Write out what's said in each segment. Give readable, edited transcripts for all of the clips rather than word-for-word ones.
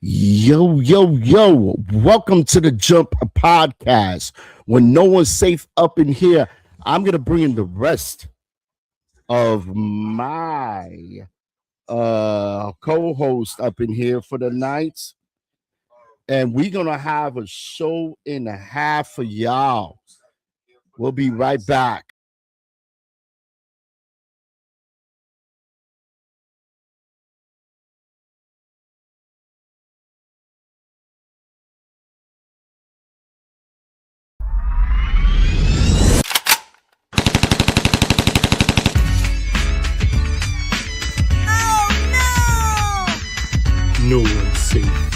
Yo, yo, yo. Welcome to the Jump Podcast. When no one's safe up in here, I'm going to bring in the rest of my co-host up in here for the night. And we're going to have a show and a half for y'all. We'll be right back. No one's safe.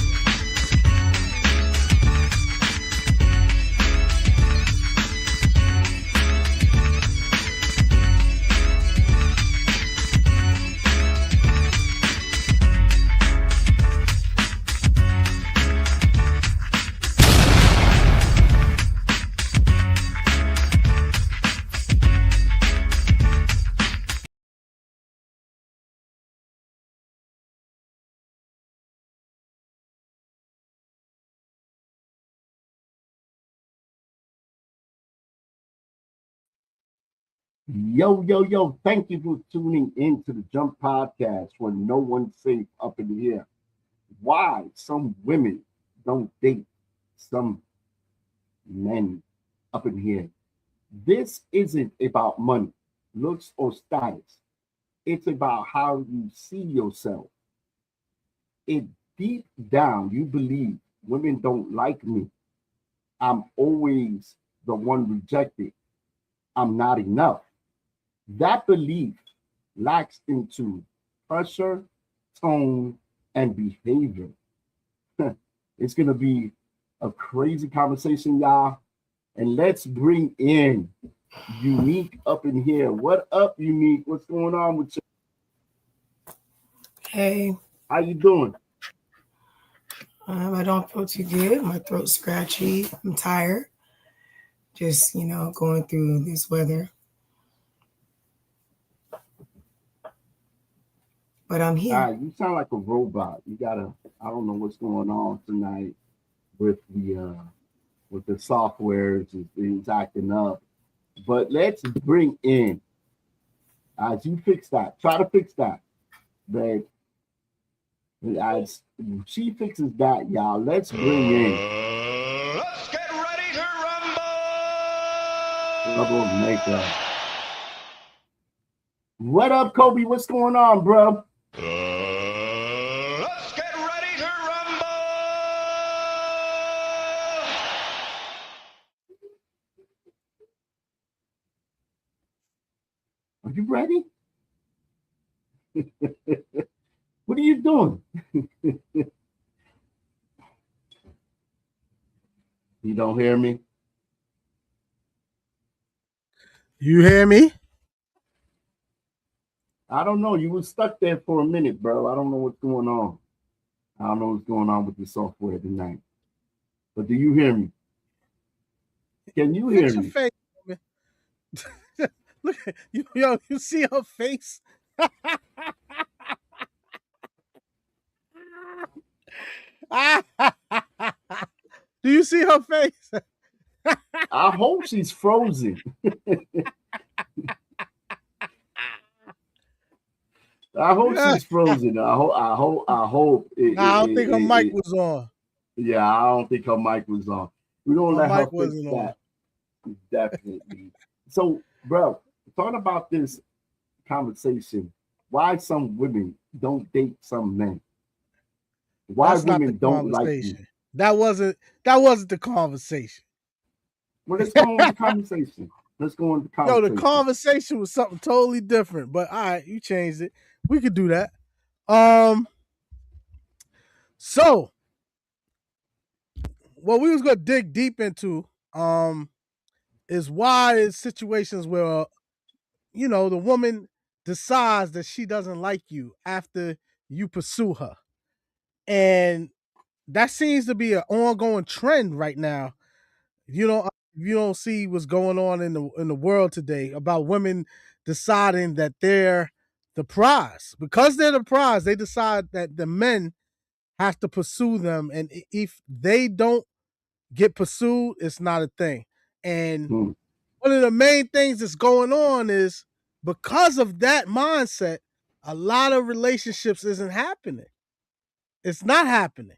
Yo, yo, yo. Thank you for tuning in to the Jump Podcast when no one's safe up in here. Why some women don't date some men up in here. This isn't about money, looks, or status. It's about how you see yourself. It deep down, you believe women don't like me. I'm always the one rejected. I'm not enough. That belief lacks into pressure, tone, and behavior. It's going to be a crazy conversation, y'all. And let's bring in Unique up in here. What up, Unique? What's going on with you? Hey. How you doing? I don't feel too good. My throat's scratchy. I'm tired. Just, going through this weather. But I'm here. You sound like a robot. I don't know what's going on tonight with the softwares. It's acting up. But let's bring in, as you fix that, try to fix that, babe. As she fixes that, y'all, let's bring in. Let's get ready to rumble. Trouble maker. What up, Kobe? What's going on, bro? Let's get ready to rumble. Are you ready? What are you doing? You don't hear me? You hear me? I don't know. You were stuck there for a minute, bro. I don't know what's going on. I don't know what's going on with the software tonight. But do you hear me? Can you hear me? Face, look, you see her face? Do you see her face? I hope she's frozen. I hope she's frozen. I hope. I don't think her mic was on. Yeah, I don't think her mic was on. We don't let her fix that. Definitely. So, bro, talking about this conversation, why some women don't date some men? Why That's women don't like you? That wasn't the conversation. Well, let's go on the conversation. Let's go on the conversation. Yo, the conversation was something totally different. But all right, you changed it. We could do that. So what we was gonna dig deep into is why in situations where the woman decides that she doesn't like you after you pursue her. And that seems to be an ongoing trend right now. You don't see what's going on in the world today about women deciding that they're the prize. Because they're the prize, they decide that the men have to pursue them, and if they don't get pursued, it's not a thing. And Hmm. one of the main things that's going on is because of that mindset, a lot of relationships isn't happening. It's not happening.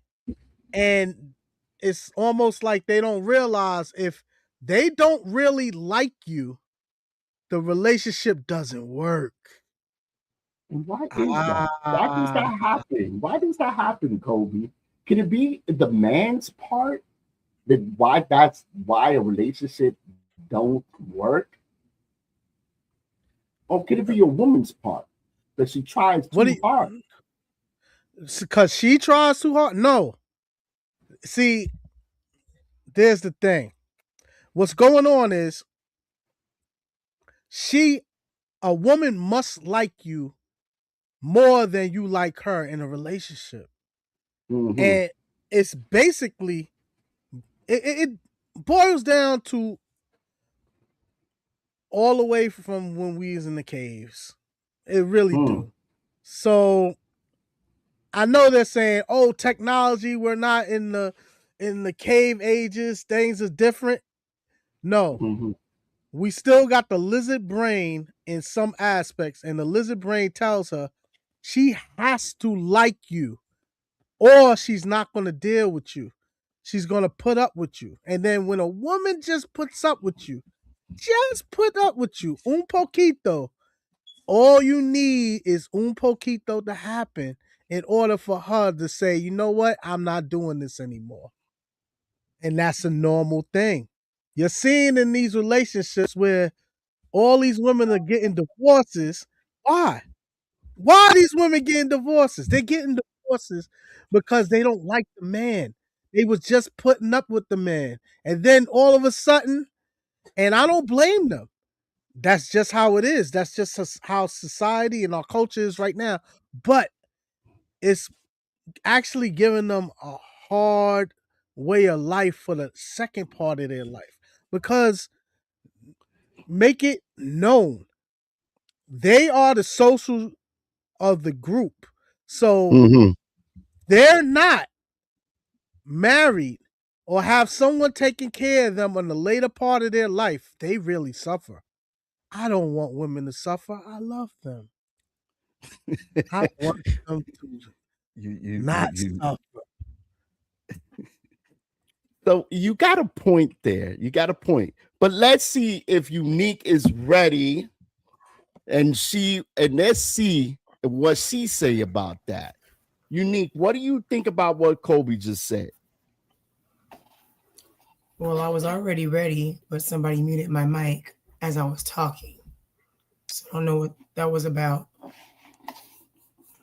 And it's almost like they don't realize if they don't really like you, the relationship doesn't work. And why is that? Why does Ah, that happen? Why does that happen, Kobe? Can it be the man's part that why that's why a relationship don't work? Or could it be a woman's part that she tries what do too hard? because she tries too hard? No. See, there's the thing. What's going on is she a woman must like you more than you like her in a relationship. Mm-hmm. And it's basically it boils down to all the way from when we was in the caves. It really Hmm. do. So I know they're saying, "Oh, technology, we're not in the cave ages. Things are different." No, Mm-hmm. we still got the lizard brain in some aspects, and the lizard brain tells her she has to like you, or she's not going to deal with you. She's going to put up with you. And then when a woman just puts up with you, just put up with you, un poquito, all you need is un poquito to happen in order for her to say, you know what, I'm not doing this anymore. And that's a normal thing. You're seeing in these relationships where all these women are getting divorces. Why? Why are these women getting divorces? They're getting divorces because they don't like the man. They was just putting up with the man. And then all of a sudden, and I don't blame them. That's just how it is. That's just how society and our culture is right now. But it's actually giving them a hard way of life for the second part of their life. Because make it known, they are the social of the group. So Mm-hmm. they're not married or have someone taking care of them on the later part of their life. They really suffer. I don't want women to suffer. I love them. I want them to not You suffer. so you got a point there. You got a point. But let's see if Unique is ready and let's see what she say about that. Unique, what do you think about what Kobe just said? Well, I was already ready, but somebody muted my mic as I was talking. So I don't know what that was about.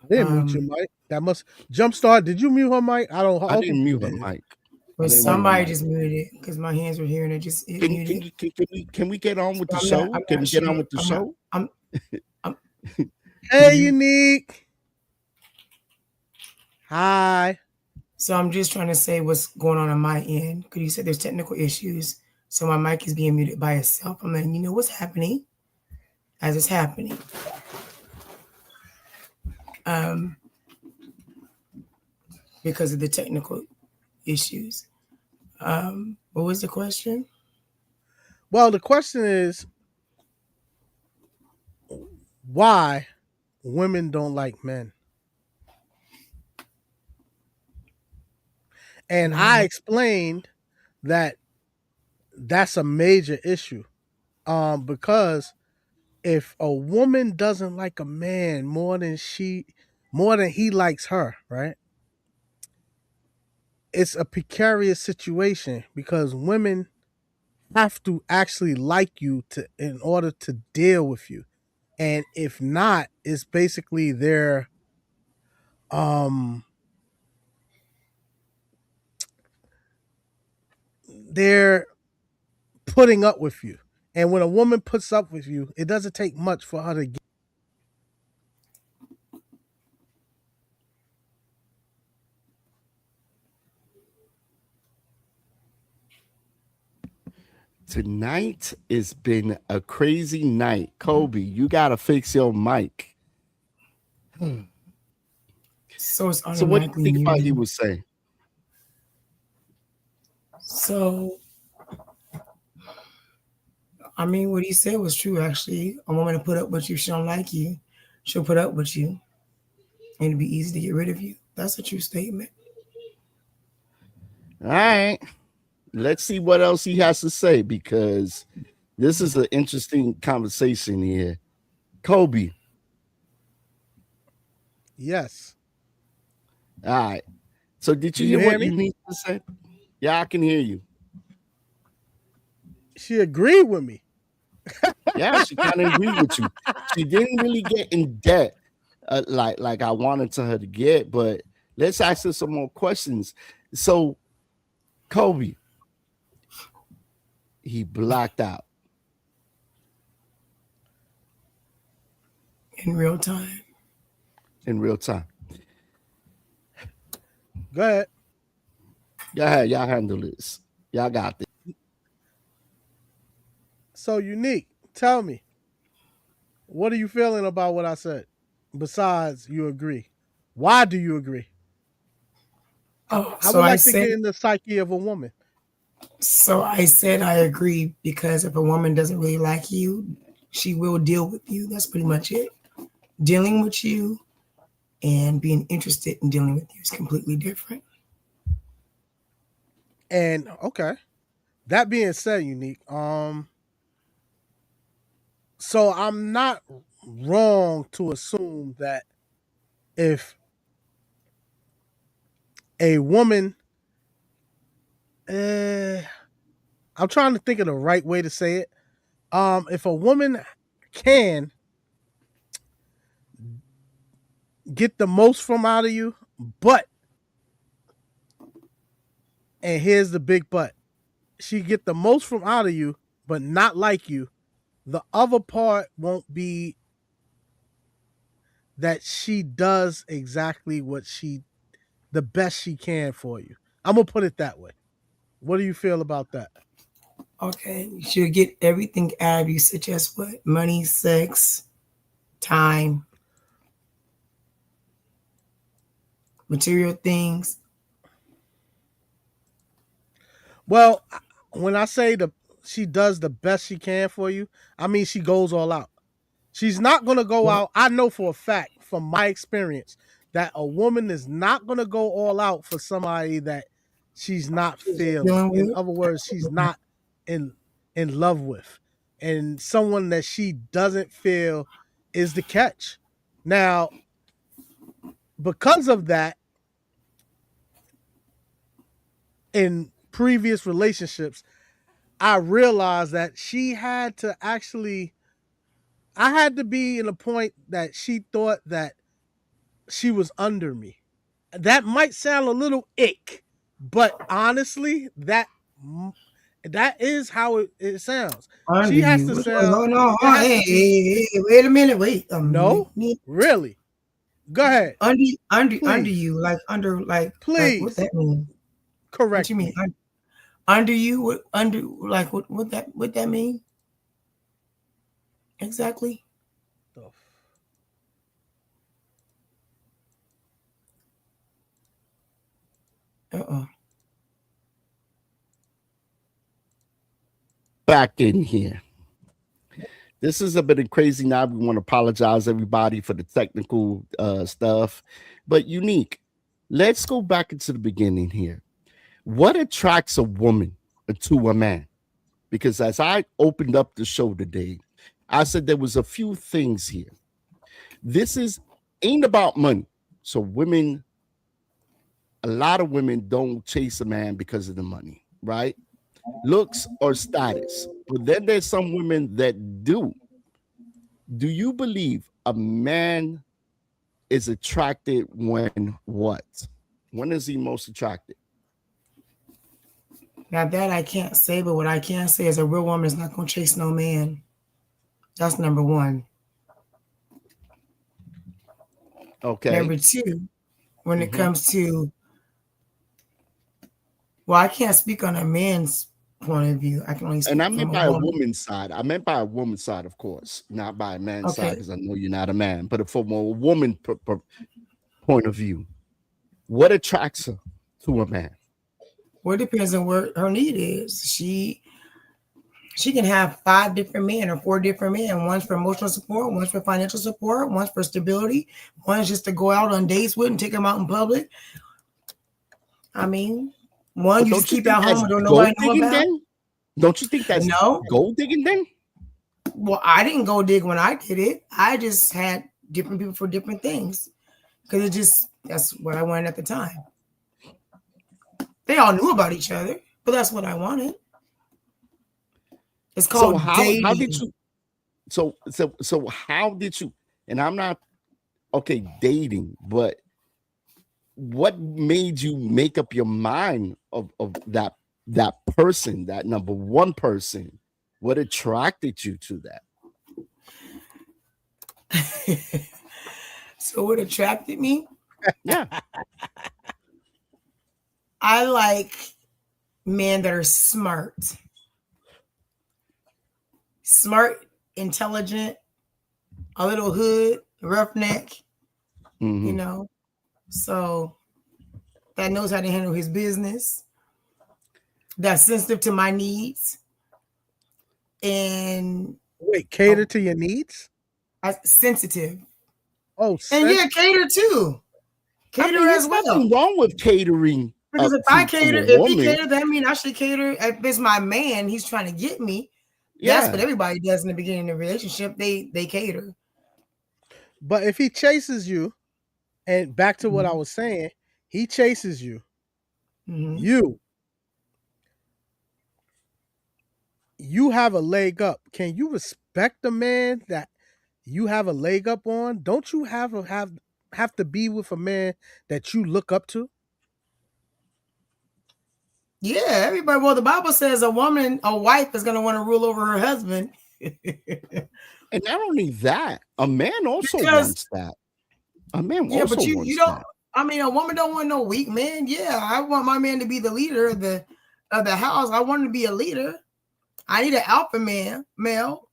I didn't mute your mic. That must jumpstart. Did you mute her mic? I don't. I I hope didn't you mute her didn't. mic. But somebody just muted it because my hands were here and it muted. Can we get on with the I'm show? not Can we get sure. on with the show? I'm Hey, Unique. Hi. So I'm just trying to say what's going on my end because you said there's technical issues. So my mic is being muted by itself. I'm letting you know what's happening as it's happening. Because of the technical issues. What was the question? Well, the question is why women don't like men. And I explained that that's a major issue. Because if a woman doesn't like a man more than he likes her, right? It's a precarious situation because women have to actually like you to in order to deal with you. And if not, it's basically um they're putting up with you. And when a woman puts up with you, it doesn't take much for her to get. Tonight has been a crazy night. Kobe, you gotta fix your mic. So it's So what do you automatically think about he muted. was saying? So I mean, what he said was true. Actually, a woman to put up with you, she don't like you, she'll put up with you, and it'd be easy to get rid of you. That's a true statement. All right. Let's see what else he has to say, because this is an interesting conversation here. Kobe. Yes. All right. So did Do you you hear hear what me? Unique said? Yeah, I can hear you. She agreed with me. Yeah, she kind of agreed with you. She didn't really get in debt like I wanted to her to get, but let's ask her some more questions. So, Kobe, he blacked out In real time. in real time. Go ahead. Go ahead, y'all handle this. Y'all got this. So Unique, tell me, what are you feeling about what I said? Besides, you agree. Why do you agree? Oh, I so would I like to said get in the psyche of a woman. so I said I agree because if a woman doesn't really like you, she will deal with you. That's pretty much it. Dealing with you and being interested in dealing with you is completely different. And okay. That being said, Unique, so I'm not wrong to assume that if a woman I'm trying to think of the right way to say it. If a woman can get the most from out of you, but and here's the big but. She get the most from out of you, but not like you. The other part won't be that she does exactly what the best she can for you. I'm gonna put it that way. What do you feel about that? Okay, she'll get everything out of you, such as what? Money, sex, time, material things. Well, when I say she does the best she can for you, I mean she goes all out. She's not going to go What out. I know for a fact from my experience that a woman is not going to go all out for somebody that she's not she's just feeling. dealing In with? other words, she's not in in love with. And someone that she doesn't feel is the catch. Now, because of that, in previous relationships, I realized that she had to actually I had to be in a point that she thought that she was under me. That might sound a little ick, but honestly, that is how it sounds. Under She has you. to Wait, sound. hold on. It has Hey, to be hey, hey, wait a minute. Wait. no, really. Go ahead, Under please, you, like under, like what please that mean? What correct you mean? me. Under you? What under? Like what that mean? Exactly. The Uh-uh. Back in here. This is a bit crazy now. We want to apologize everybody for the technical stuff, but Unique. Let's go back into the beginning here. What attracts a woman to a man? Because as I opened up the show today, I said there was a few things here. This is ain't about money. So women, a lot of women don't chase a man because of the money, right? Looks or status. But then there's some women that do. Do you believe a man is attracted when what? When is he most attracted? Now that I can't say, but what I can say is a real woman is not gonna chase no man. That's number one. Okay. Number two, when it Mm-hmm. comes to, well, I can't speak on a man's point of view. I can only And speak I meant from a by a woman. woman's side. I meant by a woman's side, of course, not by a man's side, Okay. because I know you're not a man. But from a woman point of view, what attracts her to a man? Well, it depends on what her need is. She can have 5 different men or 4 different men. One's for emotional support, one's for financial support, one's for stability, one's just to go out on dates with and take them out in public. I mean, one But you don't just you keep think at home that's and don't gold nobody know digging about. then? Don't you think that's No. gold digging then? Well, I didn't go dig when I did it. I just had different people for different things because that's what I wanted at the time. They all knew about each other, but that's what I wanted. It's called How dating. did you so how did you, and I'm not okay dating, but what made you make up your mind of that person, that number one person? What attracted you to that? So what attracted me? Yeah. I like men that are smart, intelligent, a little hood, roughneck, Mhm. you know, so that knows how to handle his business, that's sensitive to my needs, and Wait, cater to your needs? sensitive. Oh, And yeah, cater too. I Cater mean, as there's well. nothing wrong with catering Because up if I to cater, a if he woman. cater, that means I should cater. If it's my man, he's trying to get me. That's what Yeah. everybody does in the beginning of a relationship. They cater. But if he chases you, and back to what I Mhm. was saying, he chases you. Mhm. You have a leg up. Can you respect the man that you have a leg up on? Don't you have to be with a man that you look up to? Yeah, everybody. Well, the Bible says a wife is going to want to rule over her husband. And not only that, a man also Because wants that. A man yeah, also but you wants don't. that. I mean, a woman don't want no weak man. Yeah, I want my man to be the leader of the house. I want him to be a leader. I need an alpha male.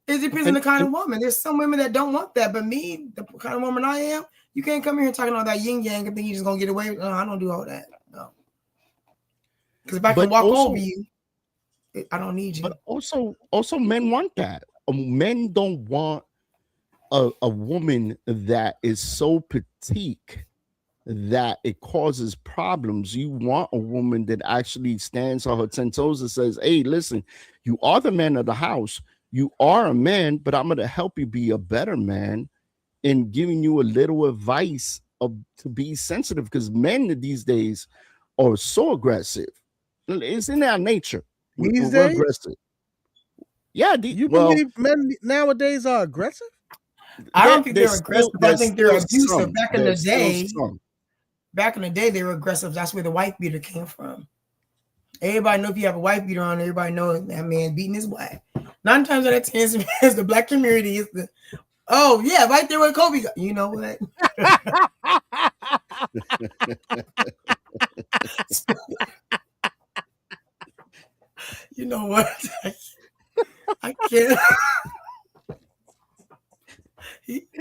It depends on the kind of woman. There's some women that don't want that, but me, the kind of woman I am, you can't come here talking all that yin yang and think you're just gonna get away. No, I don't do all that. No, because if I can walk over you, I don't need you. But also men want that. Men don't want a woman that is so petite that it causes problems. You want a woman that actually stands on her 10 toes and says, hey, listen, you are the man of the house. You are a man, but I'm going to help you be a better man in giving you a little advice to be sensitive, because men these days are so aggressive. It's in our nature. These We're days? aggressive. Yeah. You believe men nowadays are aggressive? I don't think they're aggressive. I think they're abusive. Some. Back in the day, they were aggressive. That's where the wife beater came from. Everybody know if you have a wife beater on, everybody know that man beating his wife. 9 times out of 10, is the black community is the, oh yeah, right there with Kobe. You know what? You know what? I can't. He's an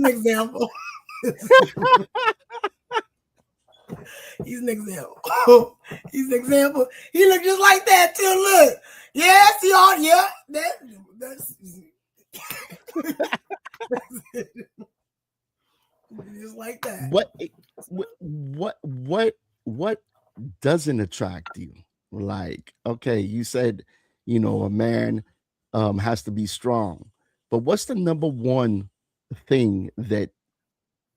example. He's an example. He's an example. He looked just like that too. Look. Yeah, see all that's just like that. What doesn't attract you? Like, okay, you said, a man has to be strong, but what's the number one thing that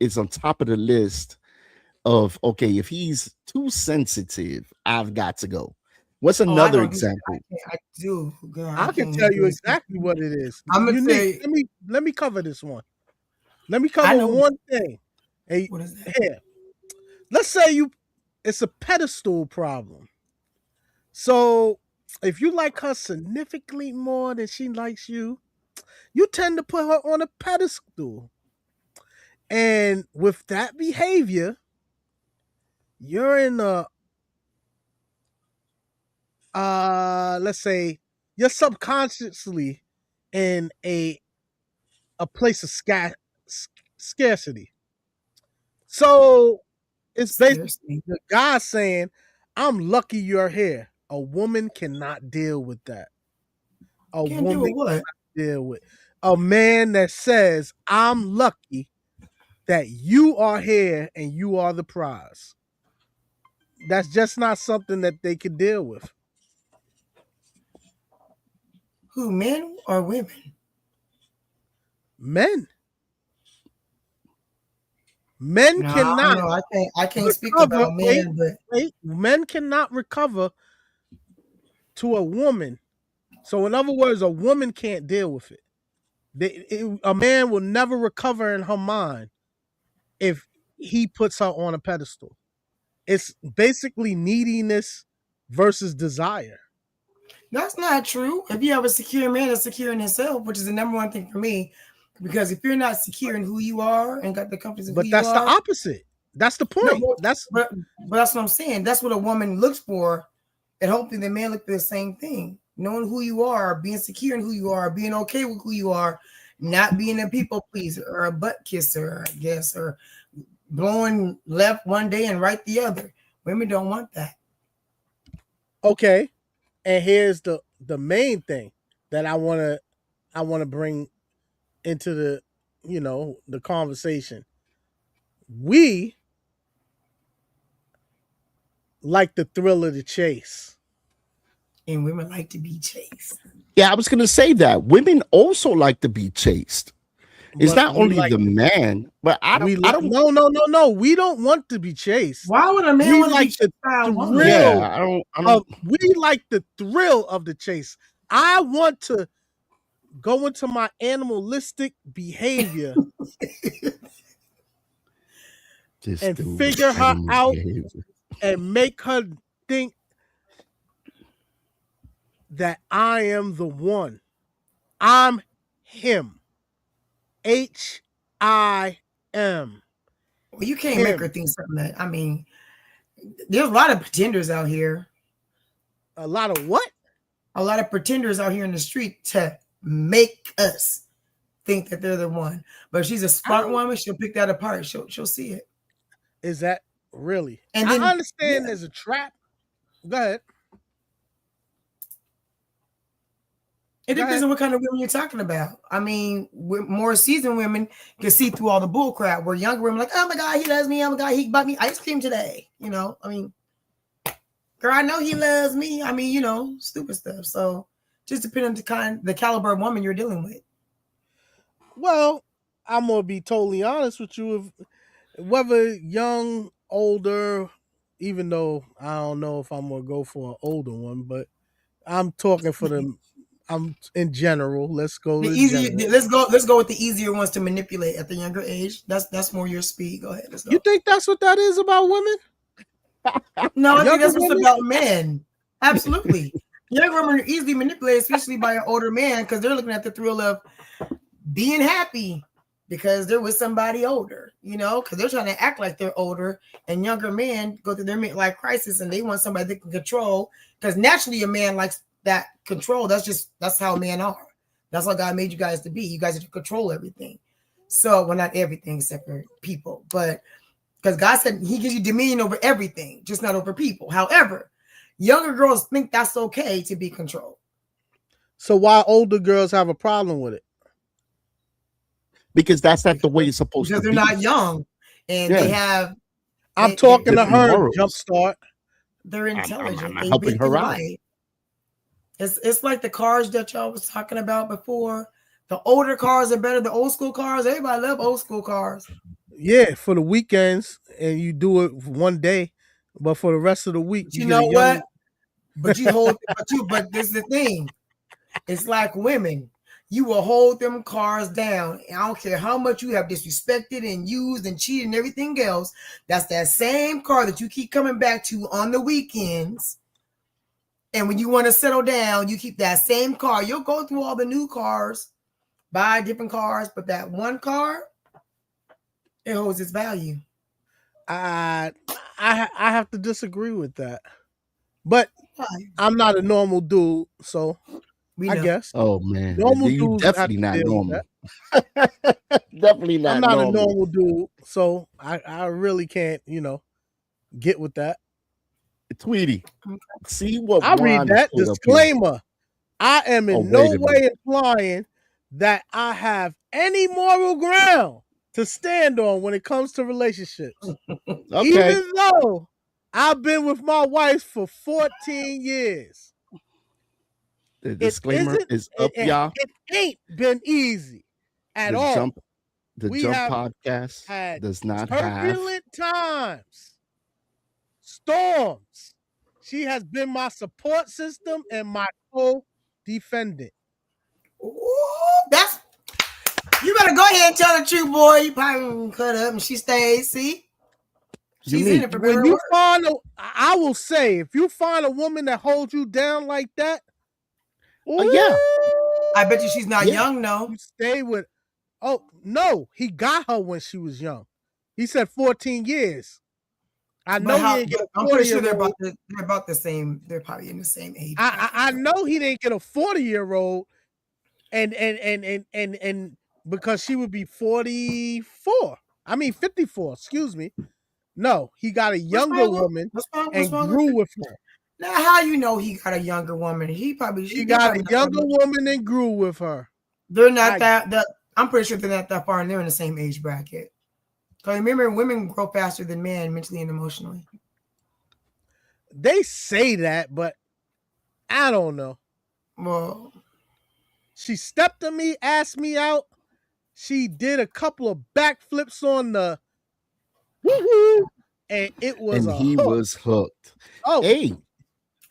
is on top of the list of, okay, if he's too sensitive, I've got to go? What's another example? I do. God, I can tell you exactly what it is. I'm gonna say. Let me cover this one. Let me cover one thing. Hey, what is that? Here, let's say it's a pedestal problem. So if you like her significantly more than she likes you, you tend to put her on a pedestal. And with that behavior, you're in a let's say you're subconsciously in a place of scarcity. So it's basically Scarcity. the guy saying, I'm lucky you're here. A woman cannot deal with that. A Can't do woman with what? deal with a man that says, I'm lucky that you are here and you are the prize. That's just not something that they could deal with. Who, men or women? Men. Men No, I don't cannot know. I can't speak recover. about Wait, men, but wait. Men cannot recover to a woman. So, in other words, a woman can't deal with it. A man will never recover in her mind if he puts her on a pedestal. It's basically neediness versus desire. that's not true. If you have a secure man that's secure in himself, which is the number one thing for me, because if you're not secure in who you are and got the confidence of who But you that's the are, opposite. That's the no, point. but that's what I'm saying. That's what a woman looks for, and hopefully the man look for the same thing. Knowing who you are, being secure in who you are, being okay with who you are, not being a people pleaser or a butt kisser, I guess, or blowing left one day and right the other. Women don't want that. Okay. And here's the main thing that I wanna bring into the conversation. We like the thrill of the chase. And women like to be chased. Yeah, I was gonna say that women also like to be chased. It's But not only the man, but I don't. no. We don't want to be chased. Why would a man We want to be like chased the by a woman? Yeah, thrill I of don't. we like the thrill of the chase. I want to go into my animalistic behavior Just and do figure her animal out behavior. and make her think that I am the one. I'm him. HIM. Well, you can't make her Him. think something that, I mean, there's a lot of pretenders out here. A lot of what? A lot of pretenders out here in the street to make us think that they're the one. But if she's a smart woman, she'll pick that apart. She'll see it. Is that really? And I then, understand yeah, there's a trap. Go ahead. it Go depends ahead. on what kind of women you're talking about. I mean, more seasoned women can see through all the bull crap. Where younger women are like, oh my God, he loves me. Oh my God, he bought me ice cream today. I mean, girl, I know he loves me. I mean, stupid stuff. So just depending on the caliber of woman you're dealing with. Well, I'm gonna be totally honest with you. Whether young, older, even though I don't know if I'm gonna go for an older one, but I'm talking for them. I'm in general. Let's go The to easier, general. let's go with the easier ones to manipulate at the younger age. That's more your speed. Go ahead, let's You go. think that's what that is about women? No, I think Younger that's what's women? about men. Absolutely. Younger women are easily manipulated, especially by an older man, because they're looking at the thrill of being happy because they're with somebody older, because they're trying to act like they're older, and younger men go through their midlife crisis and they want somebody they can control, because naturally a man likes that control. That's how men are. That's how God made you guys to be. You guys are to control everything. So, well, not everything except for people, but because God said he gives you dominion over everything, just not over people. However, younger girls think that's okay to be controlled. So why older girls have a problem with it? Because that's not the way because, it's supposed to because they're be. not young and Yeah, they have I'm they're, talking to different her, morals. Jumpstart. they're intelligent. I'm They've helping been through her out. life. It's like the cars that y'all was talking about before. The older cars are better. The old school cars, everybody love old school cars. Yeah, for the weekends, and you do it one day, but for the rest of the week, But you you get a know young. what? But this is the thing. It's like women. You will hold them cars down. I don't care how much you have disrespected and used and cheated and everything else. That's that same car that you keep coming back to on the weekends. And when you want to settle down, you keep that same car. You'll go through all the new cars, buy different cars, but that one car, it holds its value. I I have to disagree with that. But Why? I'm not a normal dude, so We I know. guess Oh man, normal you dudes would have definitely to not deal with normal. that. Definitely I'm not not a normal. normal dude, so I really can't, get with that. Tweety, Okay. see what I read Juan has that put up here. disclaimer. I am Oh, in no wait a minute. way implying that I have any moral ground to stand on when it comes to relationships. Okay. Even though I've been with my wife for 14 years. The It disclaimer isn't is up, y'all. it ain't been easy at The all. jump podcast Had does not have. turbulent times, storms. She has been my support system and my co-defendant. Ooh, you better go ahead and tell the truth, boy. You probably cut up and she stays. See, she's in it for better When or you worse. I will say, if you find a woman that holds you down like that, Yeah. I bet you she's not young, no. you stay with. Oh no, he got her when she was young. He said 14 years. I know he didn't get a 40-year-old. I'm pretty sure they're about the same. They're probably in the same age. I know he didn't get a 40-year-old, and because she would be 44. I mean 54. Excuse me. No, he got a younger woman and grew with her. Now, how you know he got a younger woman? He got a younger woman and grew with her. They're not I'm pretty sure they're not that far, and they're in the same age bracket. Because remember, women grow faster than men mentally and emotionally. They say that, but I don't know. Well, she stepped on me, asked me out. She did a couple of backflips on the woo-hoo, and it was he was hooked. Oh, hey,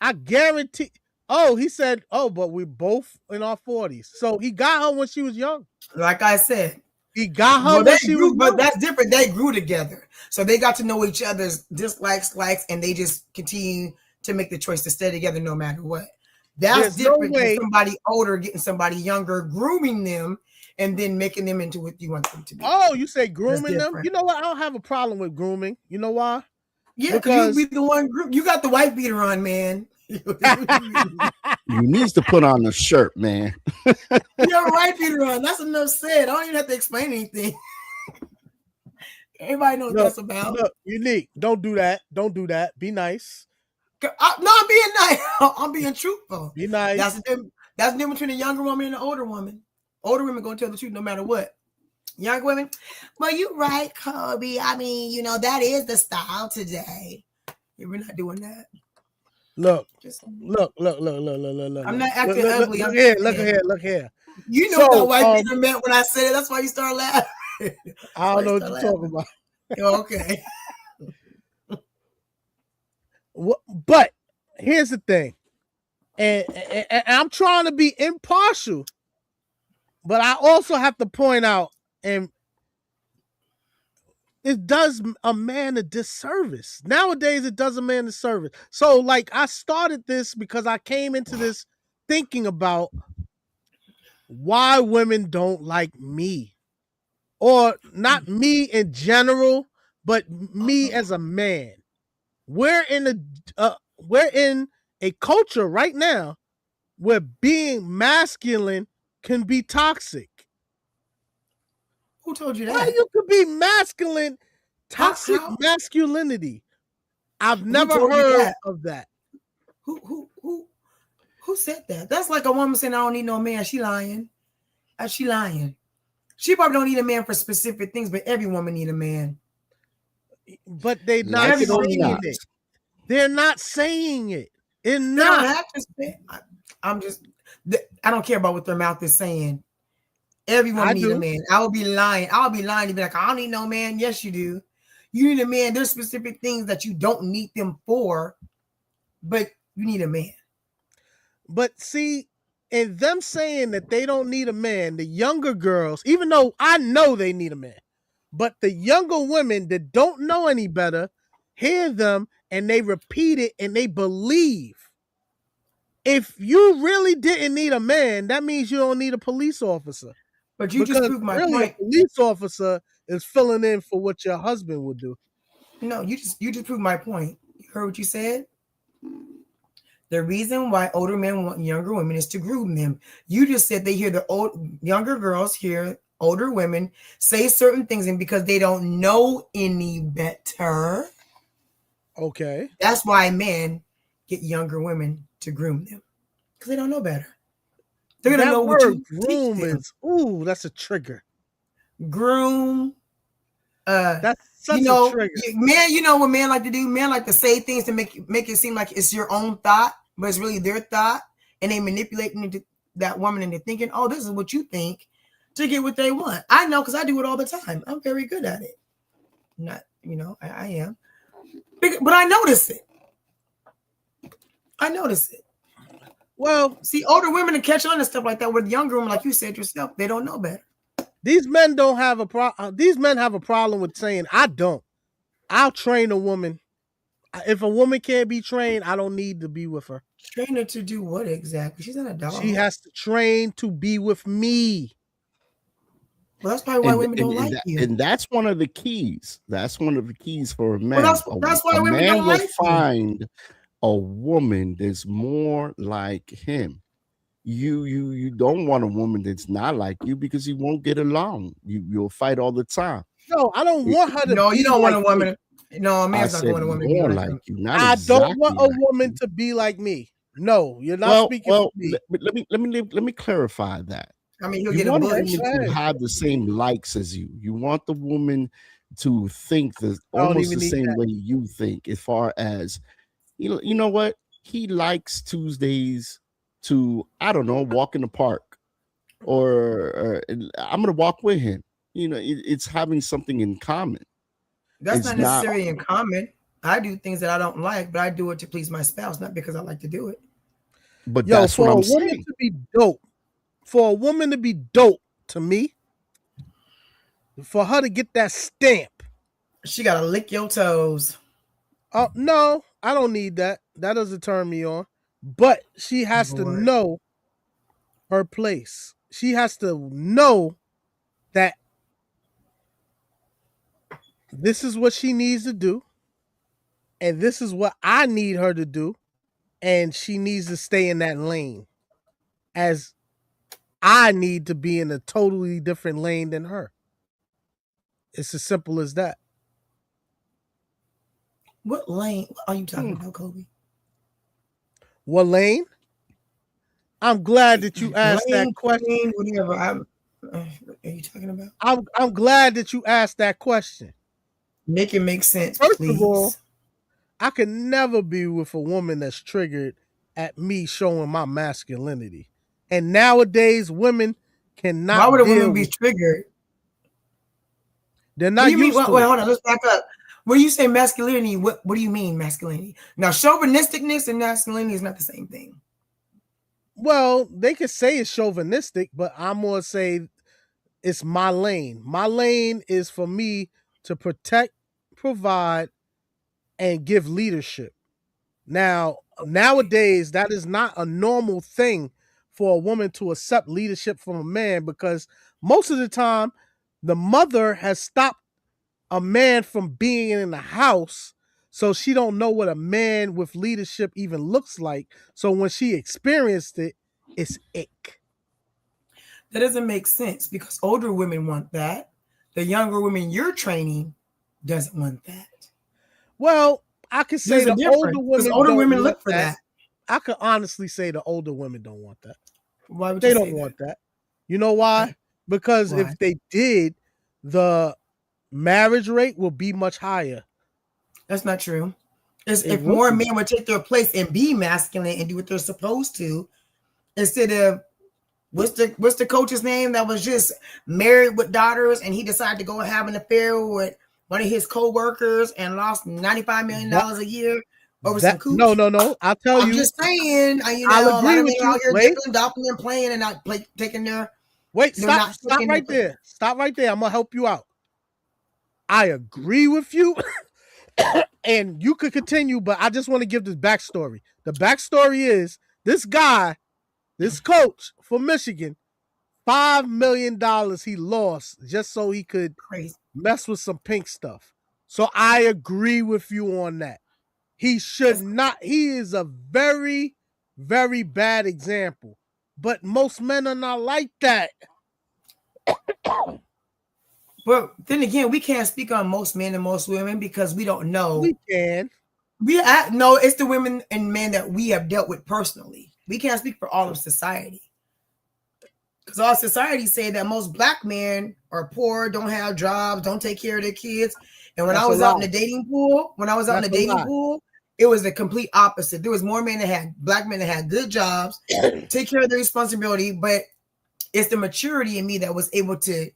I guarantee. Oh, he said, but we're both in our 40s. So he got her when she was young. Like I said, he got her when she was young. But that's different. They grew together. So they got to know each other's dislikes, likes, and they just continue to make the choice to stay together no matter what. That's different than somebody older getting somebody younger, grooming them, and then making them into what you want them to be. Oh, you say grooming them? You know what? I don't have a problem with grooming. You know why? Yeah, because you be the one group. You got the white beater on, man. You needs to put on a shirt, man. You have a white beater on. That's enough said. I don't even have to explain anything. Everybody knows what that's about. Look, Unique. Don't do that. Don't do that. Be nice. No, I'm being nice. I'm being truthful. Be nice. That's the difference between a younger woman and an older woman. Older women gonna tell the truth no matter what. Young women, well, you're right, Kobe. I mean, that is the style today. Yeah, we're not doing that. Look. I'm not acting ugly. Look here. You know what white people meant when I said it. That's why you start laughing. I don't know what you're talking about. Okay. But here's the thing, and I'm trying to be impartial, but I also have to point out, and it does a man a disservice. Nowadays, it does a man a disservice. So, like, I started this because I came into this thinking about why women don't like me, or not me in general, but me as a man. We're in a culture right now where being masculine can be toxic. Who told you that? Why you could be masculine, toxic masculinity? I've never heard of that. Who said that? That's like a woman saying, "I don't need no man." She lying. She lying. She probably don't need a man for specific things, but every woman need a man. But they're not saying it. They're not saying it. I don't care about what their mouth is saying. Every woman need a man. I will be lying. I'll be lying to be like, I don't need no man. Yes, you do. You need a man. There's specific things that you don't need them for, but you need a man. But see, in them saying that they don't need a man, the younger girls, even though I know they need a man, but the younger women that don't know any better hear them and they repeat it and they believe. If you really didn't need a man, that means you don't need a police officer. But you just proved my point. A police officer is filling in for what your husband would do. No, you just proved my point. You heard what you said? The reason why older men want younger women is to groom them. You just said they hear younger girls hear older women say certain things, and because they don't know any better, Okay. that's why men get younger women to groom them, because they don't know better. They're gonna That know what word you groom teach them. is, ooh, that's a trigger. Groom. That's such You know, a trigger. man, you know what men like to do? Men like to say things to make it seem like it's your own thought, but it's really their thought, and they manipulate that woman into thinking, oh, this is what you think, to get what they want. I know, because I do it all the time. I'm very good at it. Not, I am. But I notice it. Well, see, older women to catch on to stuff like that, with younger women, like you said yourself, they don't know better. these men don't have a problem. These men have a problem with saying, I don't. I'll train a woman. If a woman can't be trained, I don't need to be with her. Train her to do what exactly? She's not a dog. She has to train to be with me. Well, that's probably why women don't like you. And that's one of the keys. That's one of the keys for a man. Well, that's why women don't like you. Find a woman that's more like him. You don't want a woman that's not like you, because you won't get along. You'll fight all the time. No, I don't want her to. No, you don't like want a woman. No, a man's not going to want a woman more to be like you. Not I exactly don't want a woman to be like me. No, you're not speaking for me. Let me clarify that. I mean, you'll You get a want bullet. women to have the same likes as you. You want the woman to think almost the same way you think, as far as, you know what? He likes Tuesdays to, I don't know, walk in the park, or I'm going to walk with him. It's having something in common. That's not necessarily in common. I do things that I don't like, but I do it to please my spouse, not because I like to do it. But that's what I'm saying. To be dope, for a woman to be dope to me, for her to get that stamp, she got to lick your toes. Oh, no, I don't need that. That doesn't turn me on. But she has to know her place. She has to know that this is what she needs to do, and this is what I need her to do, and she needs to stay in that lane, as I need to be in a totally different lane than her. It's as simple as that. What lane are you talking about, Kobe? What lane? I'm glad that you asked that question. Whatever. Are you talking about? I'm glad that you asked that question. Make it make sense, First please. of all, I could never be with a woman that's triggered at me showing my masculinity. And nowadays, women cannot. Why would a woman be triggered? They're not used to. Wait, hold on. Let's back up. When you say masculinity, what do you mean masculinity? Now, chauvinisticness and masculinity is not the same thing. Well, they could say it's chauvinistic, but I'm more say it's my lane. My lane is for me to protect, provide, and give leadership. Now, nowadays, that is not a normal thing for a woman to accept leadership from a man, because most of the time, the mother has stopped a man from being in the house, so she don't know what a man with leadership even looks like. So when she experienced it, it's ick. That doesn't make sense, because older women want that. The younger women you're training doesn't want that. Well, I could say the older women look for that. I could honestly say the older women don't want that. Why would they you don't want that? You know why? Because if they did, the marriage rate will be much higher. That's not true. If more men would take their place and be masculine and do what they're supposed to, instead of what's the coach's name that was just married with daughters and he decided to go have an affair with one of his co-workers and lost $95 million a year over some cooch? No. I'll tell you. I'm just saying. I'll agree with you. Out here dipping, dopping, and playing and not taking their. Wait, stop right there. Stop right there. I'm gonna help you out. I agree with you, and you could continue, but I just want to give this backstory. The backstory is this guy, this coach for Michigan, $5 million he lost just so he could mess with some pink stuff. So I agree with you on that. He should not. He is a very very bad example. But most men are not like that. But then again, we can't speak on most men and most women because we don't know. We can. No, it's the women and men that we have dealt with personally. We can't speak for all of society. Because all society say that most black men are poor, don't have jobs, don't take care of their kids. And when I was out in the dating pool, it was the complete opposite. There was more black men that had good jobs, take care of their responsibility, but it's the maturity in me that was able to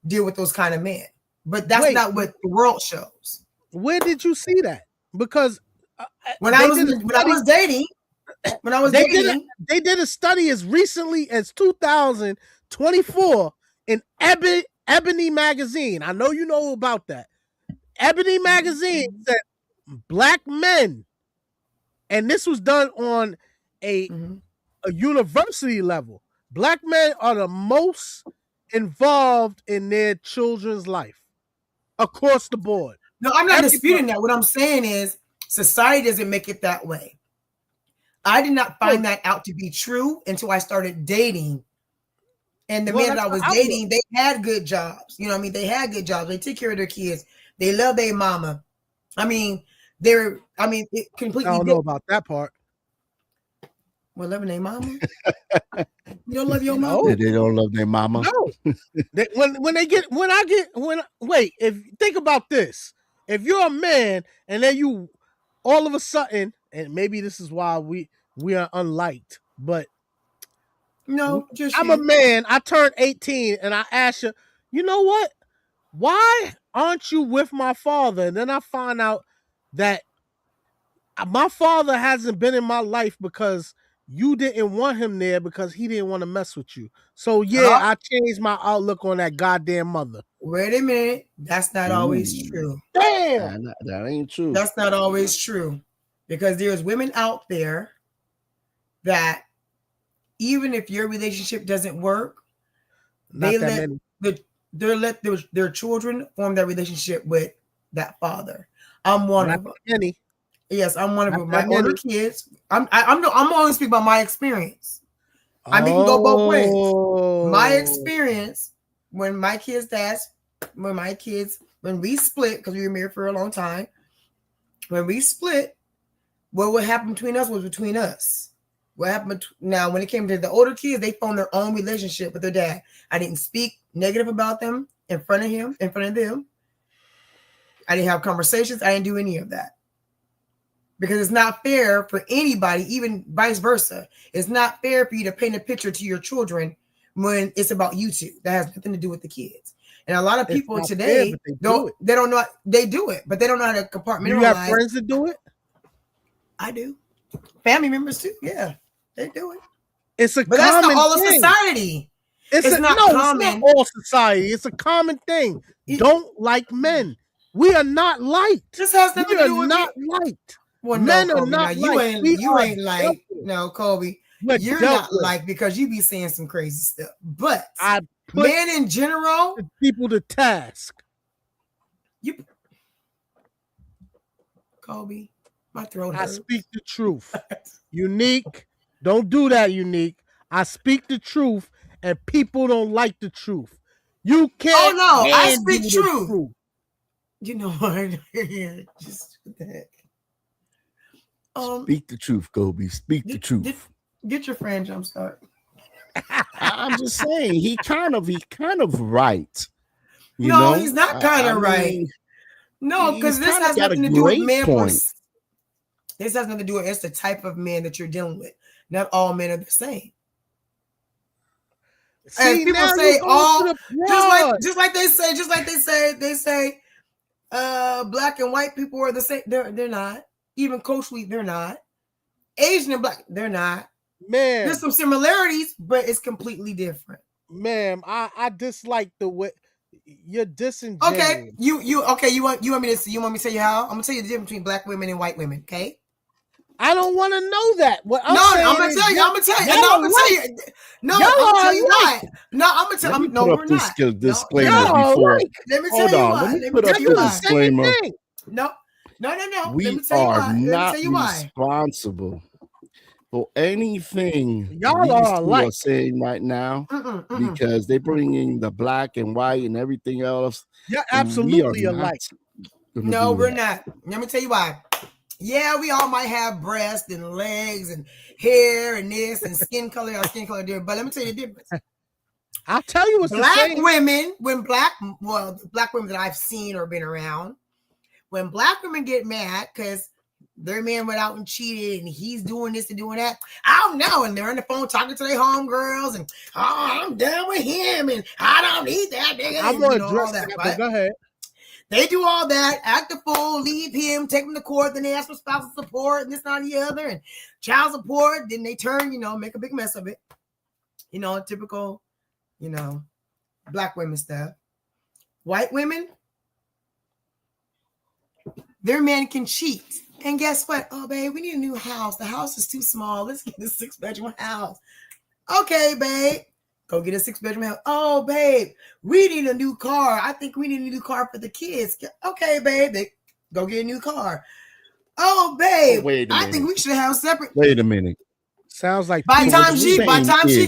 deal with those kind of men. But that's not what the world shows. Where did you see that? Because when I was dating, they did a study as recently as 2024 in Ebony magazine. I know you know about that. Ebony magazine said black men, and this was done on a university level. Black men are the most involved in their children's life across the board. No, I'm not disputing that. What I'm saying is society doesn't make it that way. I did not find that out to be true until I started dating. And the men that I was dating, they had good jobs. You know what I mean? They had good jobs. They took care of their kids. They love their mama. I mean, it completely. I don't know about that part. Well, loving their mama? You don't love your mama? No. They don't love their mama. No. Think about this. If you're a man and then you all of a sudden, and maybe this is why we are unliked, but no, I'm a man. I turned 18 and I ask you, you know what? Why aren't you with my father? And then I find out that my father hasn't been in my life because you didn't want him there because he didn't want to mess with you. So I changed my outlook on that goddamn mother. Wait a minute. That's not always true. Damn. That ain't true. That's not always true. Because there's women out there that even if your relationship doesn't work, they let their children form that relationship with that father. I'm one of them. Yes, I'm one of them. My older kids. I'm only speaking about my experience. I mean, can go both ways. My experience when we split, because we were married for a long time. When we split, what happened between us was between us. What happened now when it came to the older kids, they formed their own relationship with their dad. I didn't speak negative about them in front of them. I didn't have conversations. I didn't do any of that. Because it's not fair for anybody, even vice versa. It's not fair for you to paint a picture to your children when it's about you two. That has nothing to do with the kids. And a lot of people today, they don't know. They do it, but they don't know how to compartmentalize. You have friends that do it? I do. Family members too. Yeah, they do it. But that's not all of society. It's not common. It's not all society. It's a common thing. Don't like men. We are not liked. This has nothing to do with not liked. Well, men no, are not liked. You ain't like. No, Kobe. You're not like because you be saying some crazy stuff. But men in general, people to task. Kobe, my throat hurts. I speak the truth. Unique. Don't do that, Unique. I speak the truth, and people don't like the truth. You can't. Oh no, I speak truth. You know what? Just what the heck. Speak the truth, Kobe. Speak the truth. Get your friend jumpstart. I'm just saying, he kind of right. No, he's not kind of right. No, because this has nothing to do with man. This has nothing to do with it's the type of man that you're dealing with. Not all men are the same. And people say just like they say, black and white people are the same. They're not. Even culturally, they're not. Asian and black, they're not. Man, there's some similarities, but it's completely different. Ma'am, I dislike the way you're disingenuous. Okay, you want me to tell you how? I'm gonna tell you the difference between black women and white women. Okay. I don't want to know that. I'm gonna tell you. No, I'm gonna tell you not. No, I'm gonna tell you. No, we're not. Disclaimer before. Let me tell you why. Let me put up the disclaimer. No. We are not responsible for anything Y'all these are two alike. are saying right now, because they bringing the black and white and everything else. You're We are absolutely not alike. gonna No, do we're that. not. Let me tell you why. Yeah, we all might have breasts and legs and hair and this and skin color or skin color different, but let me tell you the difference. I'll tell you what's Black the same. women, the black women that I've seen or been around, when black women get mad because their man went out and cheated and he's doing this and doing that, I don't know. And they're on the phone talking to their homegirls and, oh, I'm done with him and I don't need that nigga. I'm And, gonna you know, address all that, that, right? but go ahead. They do all that, act the fool, leave him, take him to court, then they ask for spousal support and this, not the other, and child support. Then they turn, make a big mess of it. Typical, black women stuff. White women, their men can cheat. And guess what? Oh, babe, we need a new house. The house is too small. Let's get a 6-bedroom house. Okay, babe. Go get a 6-bedroom house. Oh, babe, we need a new car. I think we need a new car for the kids. Okay, babe. Go get a new car. Oh, babe, I think we should have separate. Wait a minute. Sounds like by the time she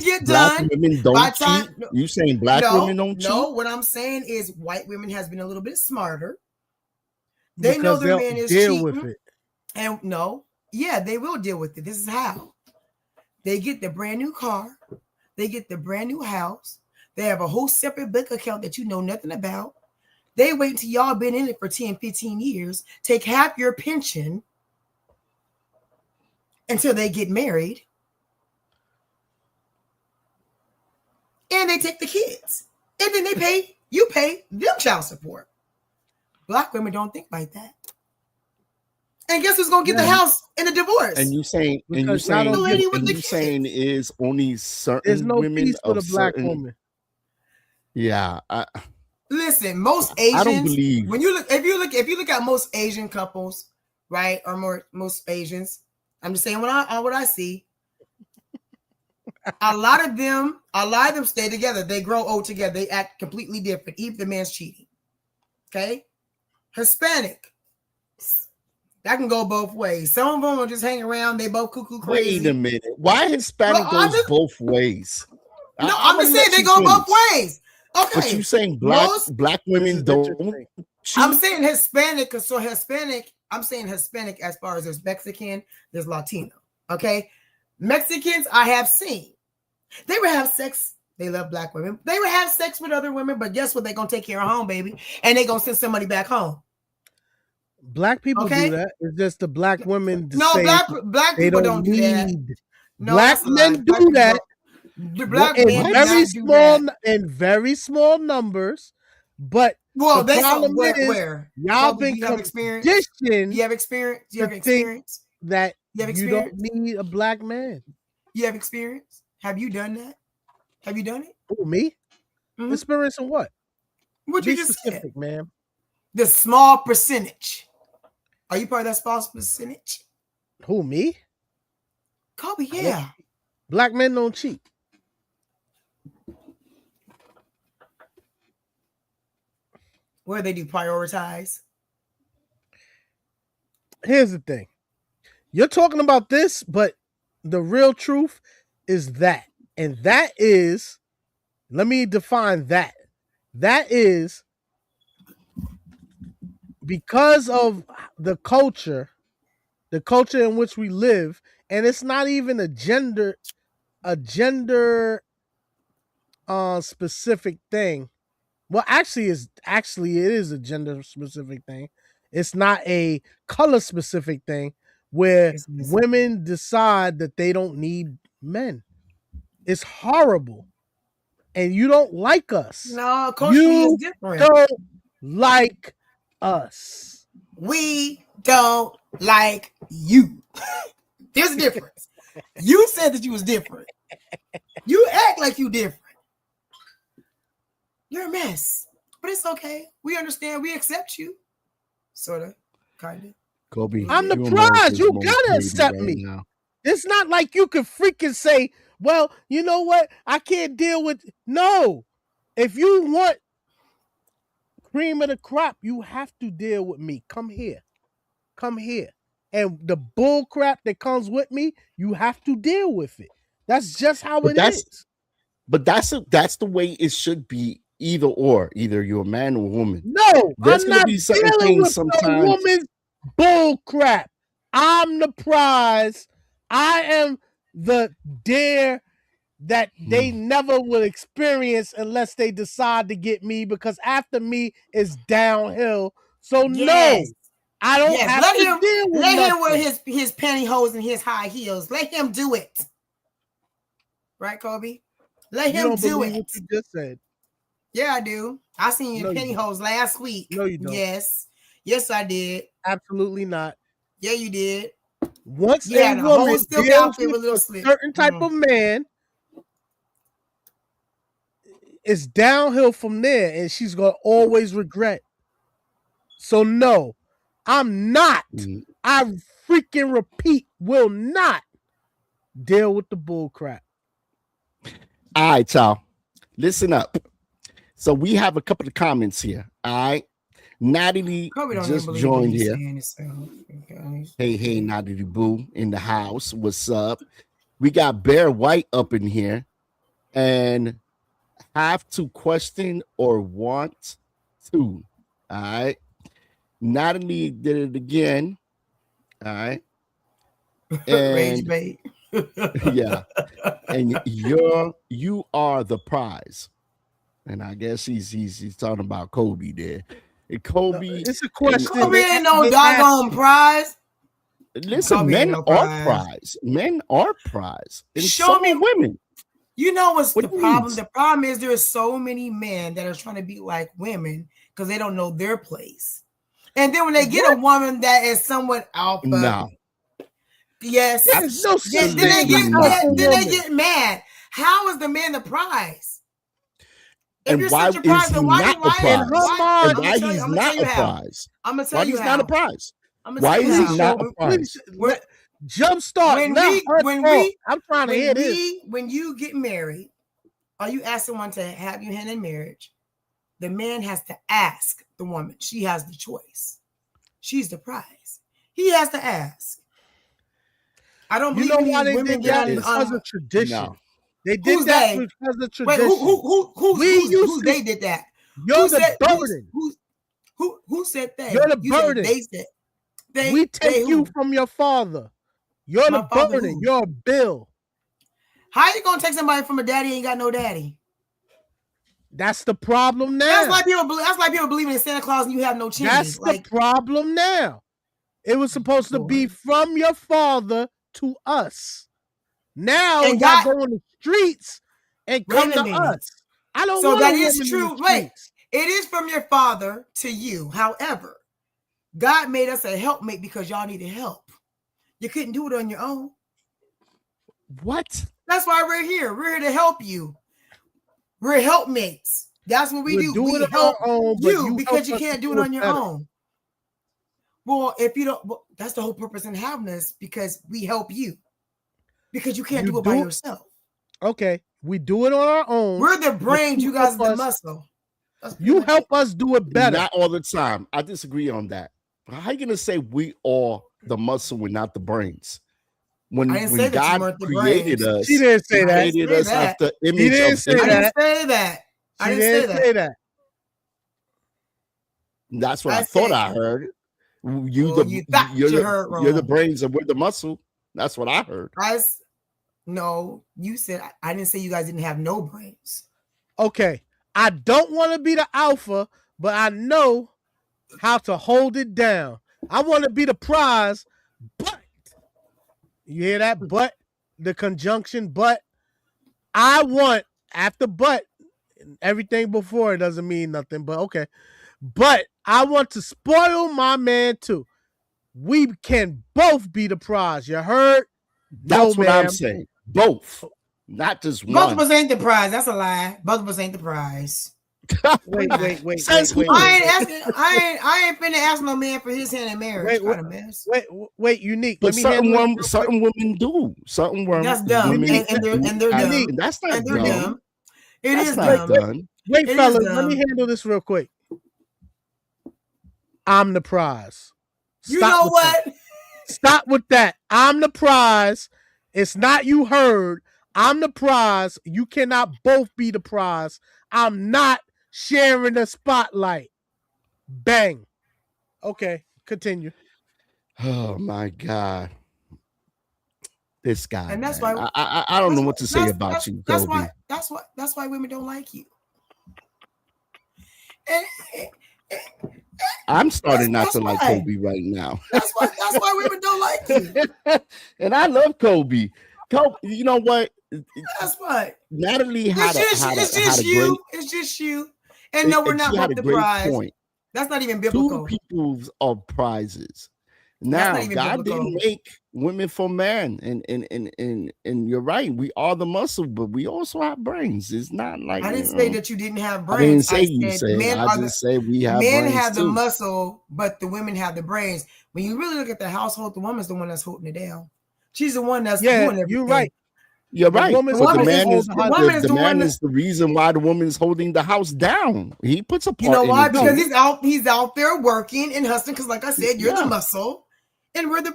get done, women don't cheat. You saying black women don't cheat? No, what I'm saying is white women has been a little bit smarter. They because know their man is deal cheating. with it. And they will deal with it. This is how. They get the brand new car. They get the brand new house. They have a whole separate bank account that you know nothing about. They wait until y'all been in it for 10, 15 years, take half your pension until they get married. And they take the kids. And then you pay them child support. Black women don't think like that. And guess who's gonna get the house in a divorce? And you saying is only certain There's no women peace for the black woman. Yeah, listen, most Asians. I don't believe if you look at most Asian couples, right, or most Asians. I'm just saying what I see. A lot of them stay together. They grow old together. They act completely different. Even the man's cheating. Okay, Hispanic. That can go both ways. Some of them will just hang around. They both cuckoo crazy. Wait a minute. Why Hispanic goes both ways? No, I'm just saying they go both ways. Okay. But you saying black women don't cheat? I'm saying Hispanic, because I'm saying Hispanic as far as there's Mexican, there's Latino. Okay. Mexicans I have seen. They would have sex. They love black women. They would have sex with other women, but guess what? They're gonna take care of home, baby. And they're gonna send somebody back home. Black people do that. It's just the black women. No, black people don't do that. No, black men do that. Black men in very small numbers. But the problem is y'all been conditioned. You have experience. You have experience that you don't need a black man. You have experience. Have you done that? Have you done it? Oh, me? Mm-hmm. Experience in what? What you just specific, said, man. The small percentage. Are you part of that small percentage? Who, me? Kobe, yeah. Black men don't cheat. What do they do? Prioritize? Here's the thing. You're talking about this, but the real truth is that. And that is, let me define that. That is because of the culture in which we live, and it's not even a gender specific thing. Well, actually it is a gender specific thing. It's not a color specific thing where women decide that they don't need men. It's horrible. And you don't like us. No, culturally is different. You don't like us. We don't like you. There's a difference. You said that you was different. You act like you different. You're a mess. But it's okay. We understand. We accept you. Sort of. Kind of. Kobe, I'm the prize. You gotta accept me. Now. It's not like you can freaking say, well, you know what? I can't deal with. No. If you want cream of the crop, you have to deal with me. Come here. and the bull crap that comes with me, you have to deal with it. That's just how But it that's is. but that's the way it should be. Either or, either you're a man or a woman. No, There's I'm gonna not be certain dealing things with no sometimes. woman's bull crap. I'm the prize. I am the dare that they never will experience unless they decide to get me, because after me is downhill. So Yes. no, I don't Yes. have Let to him deal with let him wear nothing. his pantyhose and his high heels. Let him do it. Right, Kobe? Let You him don't do believe it. what you just said. Yeah, I do. I seen you No, in you don't. pantyhose last week. No, you don't. Yes. Yes, I did. Absolutely not. Yeah, you did. Once You a had a whole woman silk deals outfit with with a little a slip. certain type of man, it's downhill from there, and she's gonna always regret. So no, I'm not. I freaking repeat, will not deal with the bull crap. All right, y'all. Listen up. So we have a couple of comments here. All right. Natalie just joined here. Hey, Natalie Boo in the house. What's up? We got Bear White up in here. And have to question or want to. All right. Natalie did it again. All right. Rage And bait. yeah. And you are the prize. And I guess he's talking about Kobe there. And Kobe, it's a question. Kobe ain't no doggone prize. Listen, Kobe men no are prize. prize. Men are prize. And Show so me are women. You know what's What the do you problem? mean? The problem is there's so many men that are trying to be like women because they don't know their place. And then when they get a woman that is somewhat alpha, No. yes, there's no then they get mad. How is the man the prize? If And you're why such a prize, is he then why not a prize? In her mind, And why he's not a prize? I'm gonna tell Why you he's how. not a prize? I'm gonna Why tell you is he how. not a prize? Jumpstart. I'm trying to hear this. When you get married, or you ask someone to have your hand in marriage, the man has to ask the woman. She has the choice. She's the prize. He has to ask. I don't believe in these women get on because of tradition. No. They did that because of tradition. Wait, who they did that? You're the burden. Who said they? You're the burden. They said we take you from your father. You're the burden. You're a bill. How you gonna take somebody from a daddy ain't got no daddy? That's the problem now. That's like people believing in Santa Claus and you have no chimney. That's the problem now. It was supposed to be from your father to us. Now y'all go on the streets and come to us. I don't want that is true. Wait, it is from your father to you. However, God made us a helpmate because y'all needed help. You couldn't do it on your own. What? That's why we're here. We're here to help you. We're helpmates. That's what we do. We help you because you can't do it on your own. Well, if you don't, that's the whole purpose in having us, because we help you. Because you can't do it by yourself. Okay. We do it on our own. We're the brains, you guys are the muscle. You help us do it better. Not all the time. I disagree on that. How are you gonna say we are the muscle and not the brains? When God created us, she didn't say that. Created us after image she didn't of say image. I didn't say that. I didn't say that. That's what I thought I heard. You're the brains and we're the muscle. That's what I heard. No, you said I didn't say you guys didn't have no brains. Okay. I don't want to be the alpha, but I know how to hold it down. I want to be the prize, but you hear that? But the conjunction, but I want after but everything before it doesn't mean nothing, but okay. But I want to spoil my man too. We can both be the prize. You heard? That's what I'm saying. Both. Not just one. Both of us ain't the prize. That's a lie. Both of us ain't the prize. Wait. I ain't finna ask no man for his hand in marriage. Wait, unique. But certain women do. Certain women. That's dumb. And they're dumb. That's not dumb. It is dumb. Wait, fellas, let me handle this real quick. I'm the prize. You know what? Stop with that. I'm the prize. It's not you heard. I'm the prize. You cannot both be the prize. I'm not sharing the spotlight. Bang. Okay, continue. Oh my God. This guy. And that's man. why I don't know what to say about you, that's Kobe. That's why women don't like you. I'm starting not to like Kobe right now. That's why women don't like you. And I love Kobe. Kobe, you know what? That's why. Natalie had it's just you. And no, we're not both the prize. Point. That's not even biblical. Two peoples are prizes. Now, God didn't make women for man, and you're right. We are the muscle, but we also have brains. It's not like I didn't say that you didn't have brains. I didn't say you said. I just say we have. Men brains have too. the muscle, but the women have the brains. When you really look at the household, the woman's the one that's holding it down. She's the one that's doing everything. You're right. You're right. The man is the reason why the woman is holding the house down. He puts a part. You know why? Because he's out there working and hustling. Because, like I said, you're the muscle. And we're the.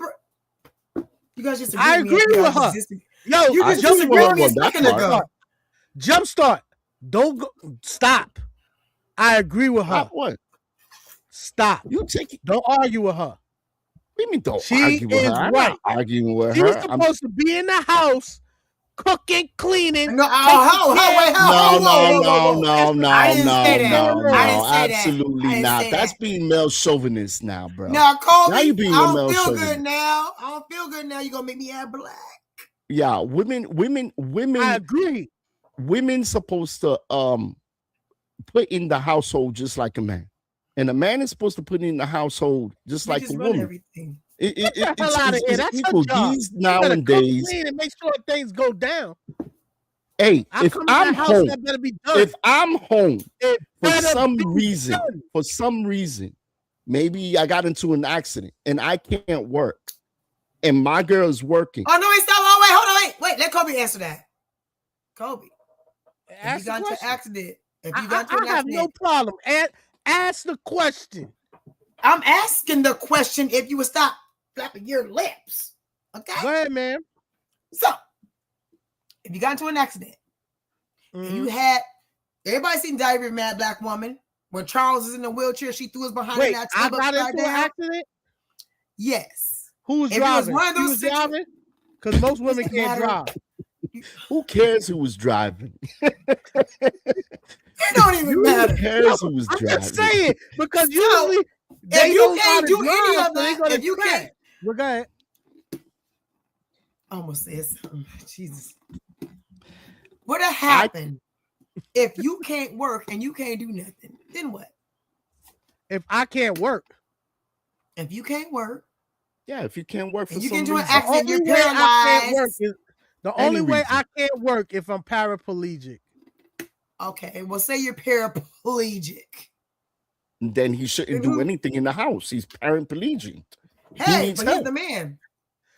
You guys just. I agree with her. Yo, you just disagree with me a second ago. Jumpstart. Don't go. Stop. I agree with her. Stop what? Stop. You take it. Don't argue with her. What do you mean don't she argue with her? I'm right. not arguing with She's her. supposed to be in the house, cooking, cleaning. No, absolutely not. That's being male chauvinist now, bro. No, Kobe, now you being I male don't feel chauvinist. good now. I don't feel good now. You're gonna make me add black. Yeah, women. I agree. Women supposed to put in the household just like a man, and a man is supposed to put in the household just like a woman. Everything. It's equal. These nowadays, clean and make sure things go down. Hey, if I'm home, for some reason, maybe I got into an accident and I can't work, and my girl is working. Oh no, stop! Oh wait, hold on, wait. Let Kobe answer that. Kobe, if you got into an accident, I have no problem. Ask the question. I'm asking the question. If you would stop flapping your lips, okay? Go ahead, man. So, if you got into an accident, and you had everybody seen Diary of a Mad Black Woman when Charles is in the wheelchair, she threw us behind Wait, that I got into an accident? Yes. Who was driving? Who was driving? Because most women can't drive. Who cares who was driving? It don't even matter. Who cares who was driving? I'm just saying, because usually if you can't do any of that, if you can't, we're going. I almost said something. Jesus. What'd happen if you can't work and you can't do nothing? Then what? If I can't work. If you can't work. Yeah, if you can't work for you some can do reason. an accident, you're paralyzed. The only way I can't work if I'm paraplegic. Okay, well, say you're paraplegic. Then he shouldn't do anything in the house. He's paraplegic. Hey, but he's the man.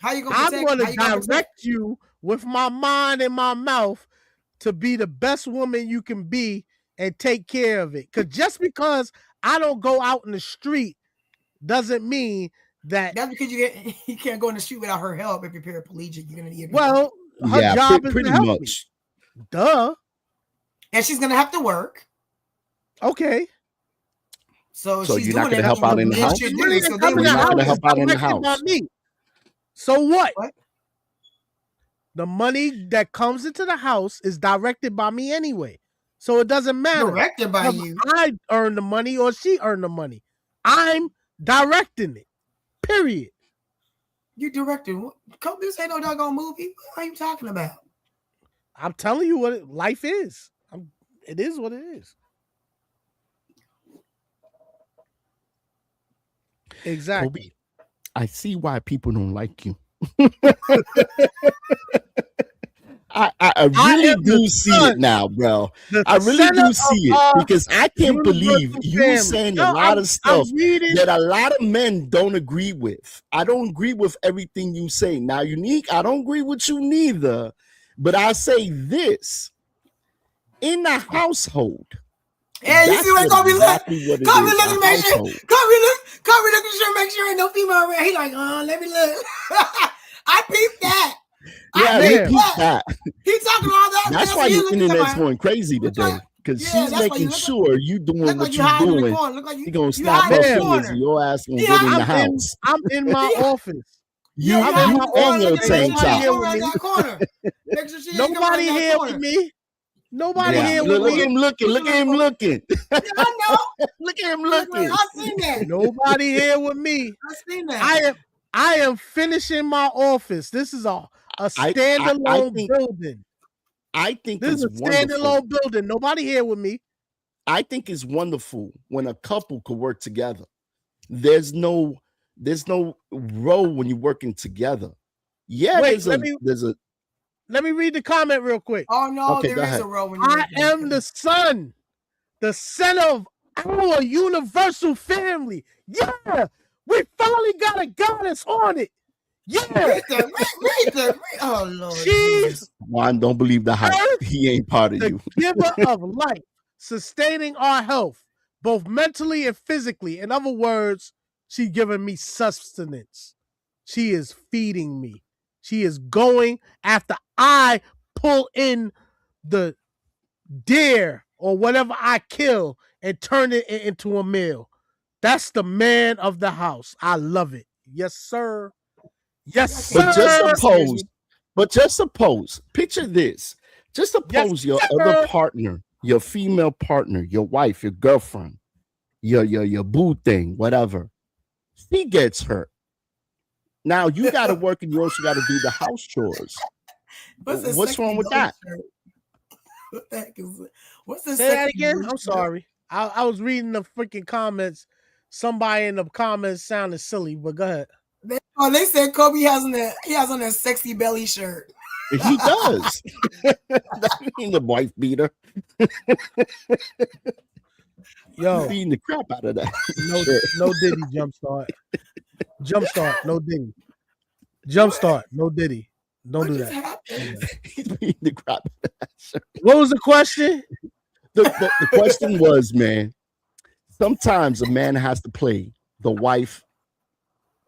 How you gonna protect? I'm going to direct you with my mind and my mouth to be the best woman you can be and take care of it. Because just because I don't go out in the street doesn't mean that. That's because you can't go in the street without her help. If you're paraplegic, you're gonna need. Well, her job is pretty much. Duh. And she's gonna have to work. Okay. So you're not gonna help out in the house. You're not gonna help out in the house. So what? The money that comes into the house is directed by me anyway. So it doesn't matter. Directed by you. I earn the money or she earned the money. I'm directing it. Period. You directing? This ain't no doggone movie. What are you talking about? I'm telling you what life is. It is what it is. Exactly. Kobe, I see why people don't like you. I really do see it now, bro. I really do see it because I can't believe you saying a lot of stuff that a lot of men don't agree with. I don't agree with everything you say. Now, Unique, I don't agree with you neither, but I say this. In the household. Yeah, you see what Kobe look? Kobe looking to make sure. Kobe looking to make sure ain't no female around. He like, let me look. I peeped that. Yeah, we peeped that. He talking all that. That's why your internet's going crazy today. Because she's making sure you doing what you're doing. You're going to snap her fingers and your ass going to get in the house. I'm in my office. You and your tank top. Nobody here with me. Nobody here with me. Look at him looking. Look at him looking. I know. Look at him looking. I seen that. Nobody here with me. I seen that. I am finishing my office. This is a standalone building. I think this is a standalone building. Nobody here with me. I think it's wonderful when a couple could work together. There's no role when you're working together. Yeah, wait, let me read the comment real quick. Oh no, okay, there is a role when I am the son, the center of our universal family. Yeah, we finally got a goddess on it. Yeah. Oh Lord. She's Juan, don't believe the hype. He ain't part of you. Giver of life, sustaining our health, both mentally and physically. In other words, she's giving me sustenance. She is feeding me. She is going after I pull in the deer or whatever I kill and turn it into a meal. That's the man of the house. I love it. Yes, sir. Yes, sir. But just suppose, picture this. Just suppose your other partner, your female partner, your wife, your girlfriend, your boo thing, whatever, she gets hurt. Now you got to work and you also got to do the house chores. What's wrong with that? What's the Say that again? I'm sorry. I was reading the freaking comments. Somebody in the comments sounded silly, but go ahead. They said Kobe has on a sexy belly shirt. He does. That ain't a wife beater. Yo, beating the crap out of that. No Diddy jumpstart. Jumpstart, no Diddy. Jumpstart, no Diddy. Don't do that. He's beating the crap out of that shirt. What was the question? The question was, man, sometimes a man has to play the wife.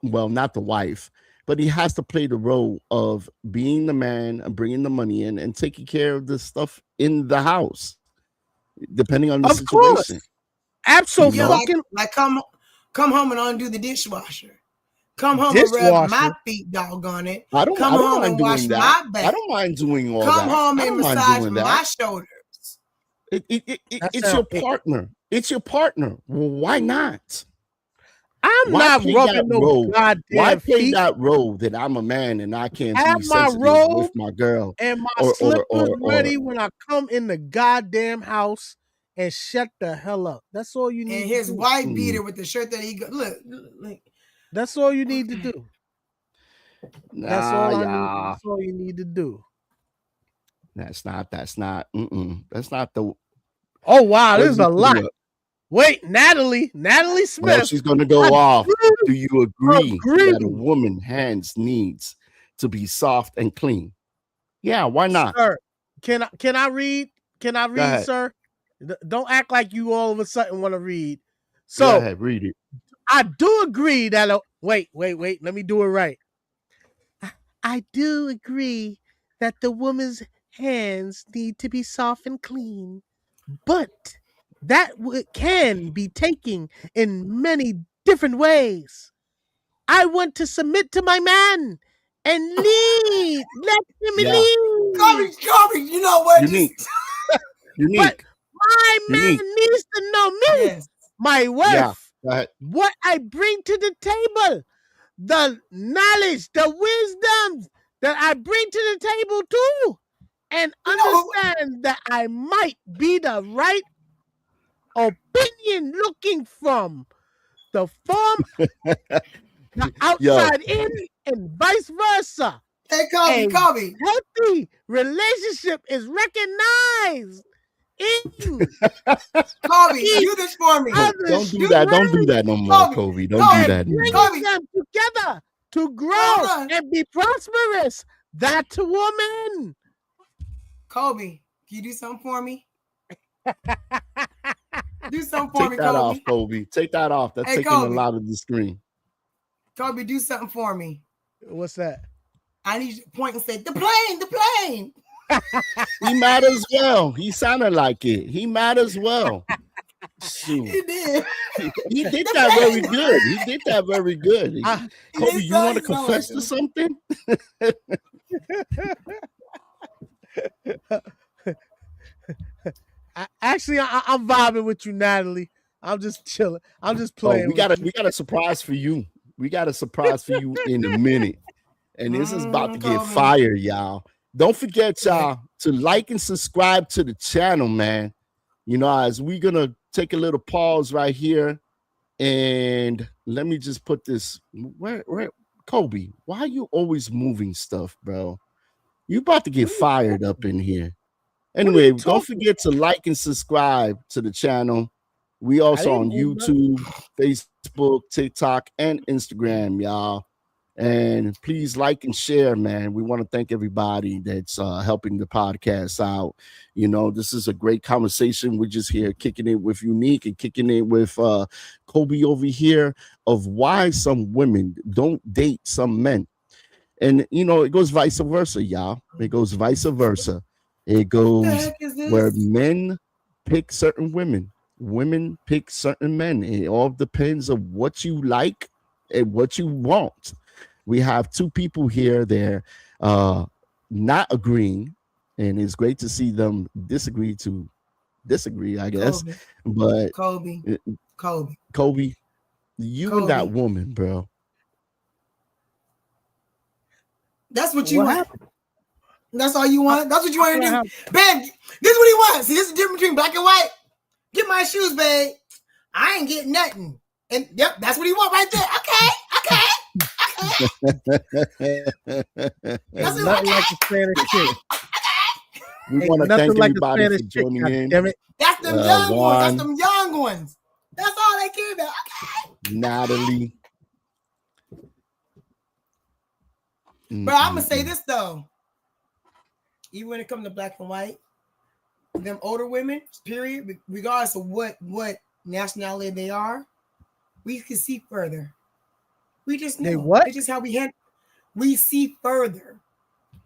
Well, not the wife, but he has to play the role of being the man and bringing the money in and taking care of the stuff in the house, depending on the situation. Course. Absolutely. You know? Like come home and undo the dishwasher. Come home and rub my feet, doggone it. I don't mind doing that. I don't mind doing all that. Come home and massage my shoulders. It's your partner. It's your partner. Well, why not? I'm not rubbing no goddamn Why play feet? that role that I'm a man and I can't have be my sensitive robe with my girl and my slippers ready when I come in the goddamn house and shut the hell up. That's all you need. And his wife beater with the shirt that he got. Look. That's all you need to do. That's all you need to do. That's not That's not the. Oh wow, this is a lot. Wait, Natalie Smith. Well, she's going to go off. Do you agree that a woman's hands needs to be soft and clean? Yeah, why not? Sir, can I read? Can I read, sir? Don't act like you all of a sudden want to read. So go ahead, read it. I do agree that wait. Let me do it right. I do agree that the woman's hands need to be soft and clean, but that can be taken in many different ways. I want to submit to my man and lead. Let him lead. Kobe, you know what? Unique. But my man needs to know me, my wife, what I bring to the table, the knowledge, the wisdom that I bring to the table too, and understand that I might be the right opinion looking from the form, the outside in, and vice versa. Hey, Kobe. Healthy relationship is recognized in Kobe, do this for me. Don't do that. Don't do that no more, Kobe. Don't do that. Bringing them together to grow and be prosperous. That's a woman. Kobe, can you do something for me? Do something for me, Take that off, Kobe. Take that off. That's taking a lot of the screen. Kobe, do something for me. What's that? I need you to point and say, the plane. He mad as well. He sounded like it. He mad as well. Shoot. He did. He did that very good. He did that very good. Kobe, you want to confess to something? I'm vibing with you, Natalie. I'm just chilling. I'm just playing. We got a surprise for you. We got a surprise for you in a minute. And this is about to get fire, y'all. Don't forget, y'all, to like and subscribe to the channel, man. You know, as we're gonna take a little pause right here. And let me just put this where Kobe, why are you always moving stuff, bro? You about to get fired up in here. Anyway, don't forget to like and subscribe to the channel. We also on YouTube, Facebook, TikTok, and Instagram, y'all. And please like and share, man. We want to thank everybody that's helping the podcast out. You know, this is a great conversation. We're just here kicking it with Unique and kicking it with Kobe over here of why some women don't date some men. And, you know, it goes vice versa, y'all. It goes vice versa. It goes where men pick certain women pick certain men. It all depends on what you like and what you want. We have two people here. They're not agreeing, and it's great to see them disagree, I guess. But Kobe, you and that woman, bro. That's what you want. That's all you want. That's what you want to do, babe. This is what he wants. See, this is the difference between black and white. Get my shoes, babe. I ain't getting nothing. And yep, that's what he want right there. Okay. That's nothing like the Spanish chick. We want to thank everybody for joining in. Damn it. That's them young ones. That's them young ones. That's all they care about. Okay. Natalie. But I'm gonna say this though. Even when it comes to black and white, them older women, period, regardless of what nationality they are, we can see further. We just know. What? It's just how we handle. We see further.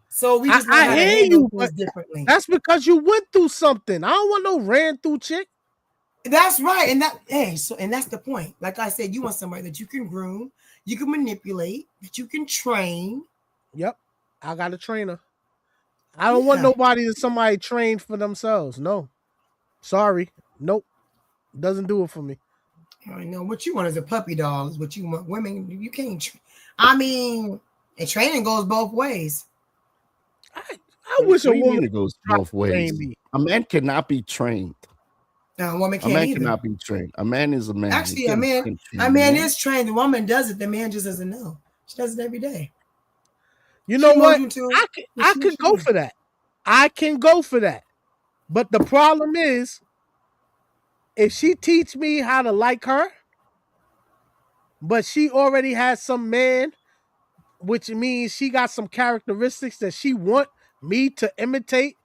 So we just I hear you differently. That's because you went through something. I don't want no ran through chick. That's right. And that's the point. Like I said, you want somebody that you can groom, you can manipulate, that you can train. Yep. I got a trainer. I don't want nobody that somebody trained for themselves. No. Sorry. Nope. Doesn't do it for me. I know what you want is a puppy dog. Is what you want. Women, you can't. And training goes both ways. I wish a woman goes both ways. A man cannot be trained. No, a woman can't. A man either. cannot be trained. A man is a man. Actually, a man is trained. The woman does it. The man just doesn't know. She does it every day. You know what? I can go for that. I can go for that. But the problem is, if she teach me how to like her, but she already has some man, which means she got some characteristics that she want me to imitate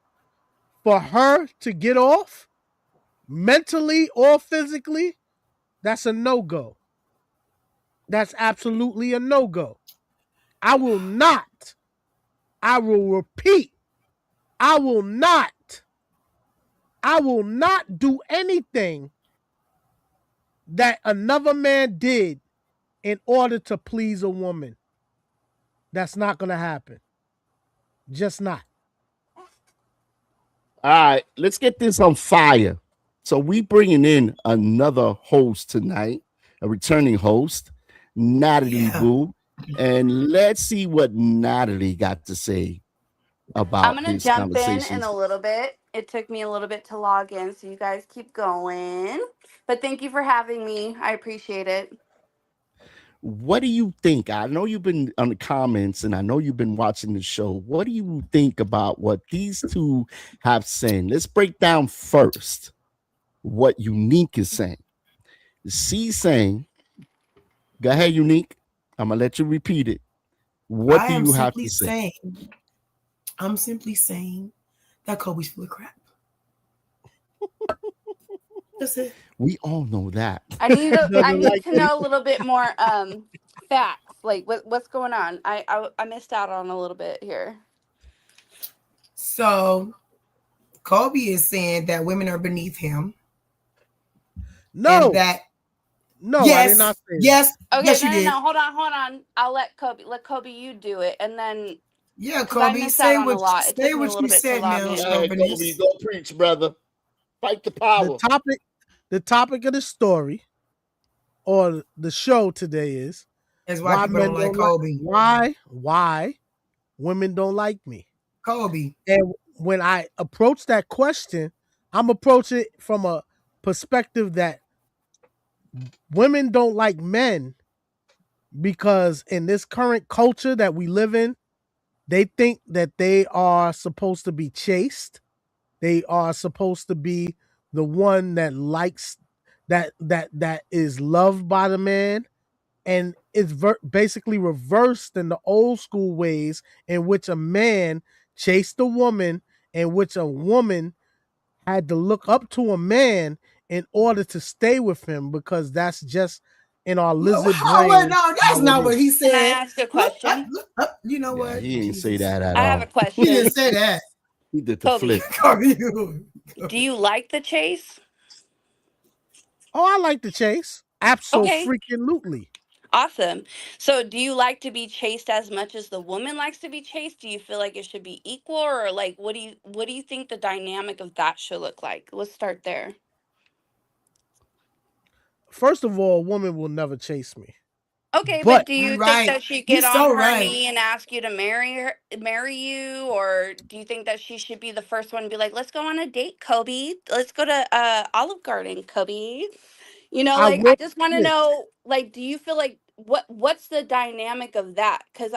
for her to get off, mentally or physically, that's a no-go. That's absolutely a no-go. I will repeat, I will not do anything that another man did in order to please a woman. That's not going to happen. Just not. All right, let's get this on fire. So we bringing in another host tonight, a returning host, Natalie Boo. And let's see what Natalie got to say about I'm going to jump in a little bit. It took me a little bit to log in, so you guys keep going. But thank you for having me. I appreciate it. What do you think? I know you've been on the comments and I know you've been watching the show. What do you think about what these two have said? Let's break down first what Unique is saying. She's saying, go ahead, Unique. I'm going to let you repeat it. What do you have to say? I'm simply saying that Kobe's full of crap. That's it. We all know that. I need to know a little bit more facts. Like, what's going on? I missed out on a little bit here. So Kobe is saying that women are beneath him. No. And that no, yes, I did not say yes, that. Okay, yes, no, you did. no, hold on. I'll let Kobe you do it, and then Yeah, because I Kobe, missed out say on a what lot. It took me a you little bit to said log now, in. Hey, Kobe, go preach, brother. Fight the power. The topic of the story or the show today is why people don't like Kobe. Why women don't like me. Kobe. And when I approach that question, I'm approaching it from a perspective that women don't like men because in this current culture that we live in, they think that they are supposed to be chased. They are supposed to be the one that likes that is loved by the man, and it's basically reversed in the old school ways in which a man chased a woman, in which a woman had to look up to a man in order to stay with him, because that's just in our lizard brain. No, that's not what he said. Can I ask a question? You know what? He didn't say that at I all. have a question. He didn't say that. He did the Kobe. flip. Do you like the chase? Oh, I like the chase. Absolutely. Awesome. So do you like to be chased as much as the woman likes to be chased? Do you feel like it should be equal, or like what do you think the dynamic of that should look like? Let's start there. First of all, a woman will never chase me. Okay, but do you think that she'd get on her right. knee and ask you to marry you, or do you think that she should be the first one to be like, "Let's go on a date, Kobe. Let's go to Olive Garden, Kobe." You know, like I just want to know, like, do you feel like what's the dynamic of that? Because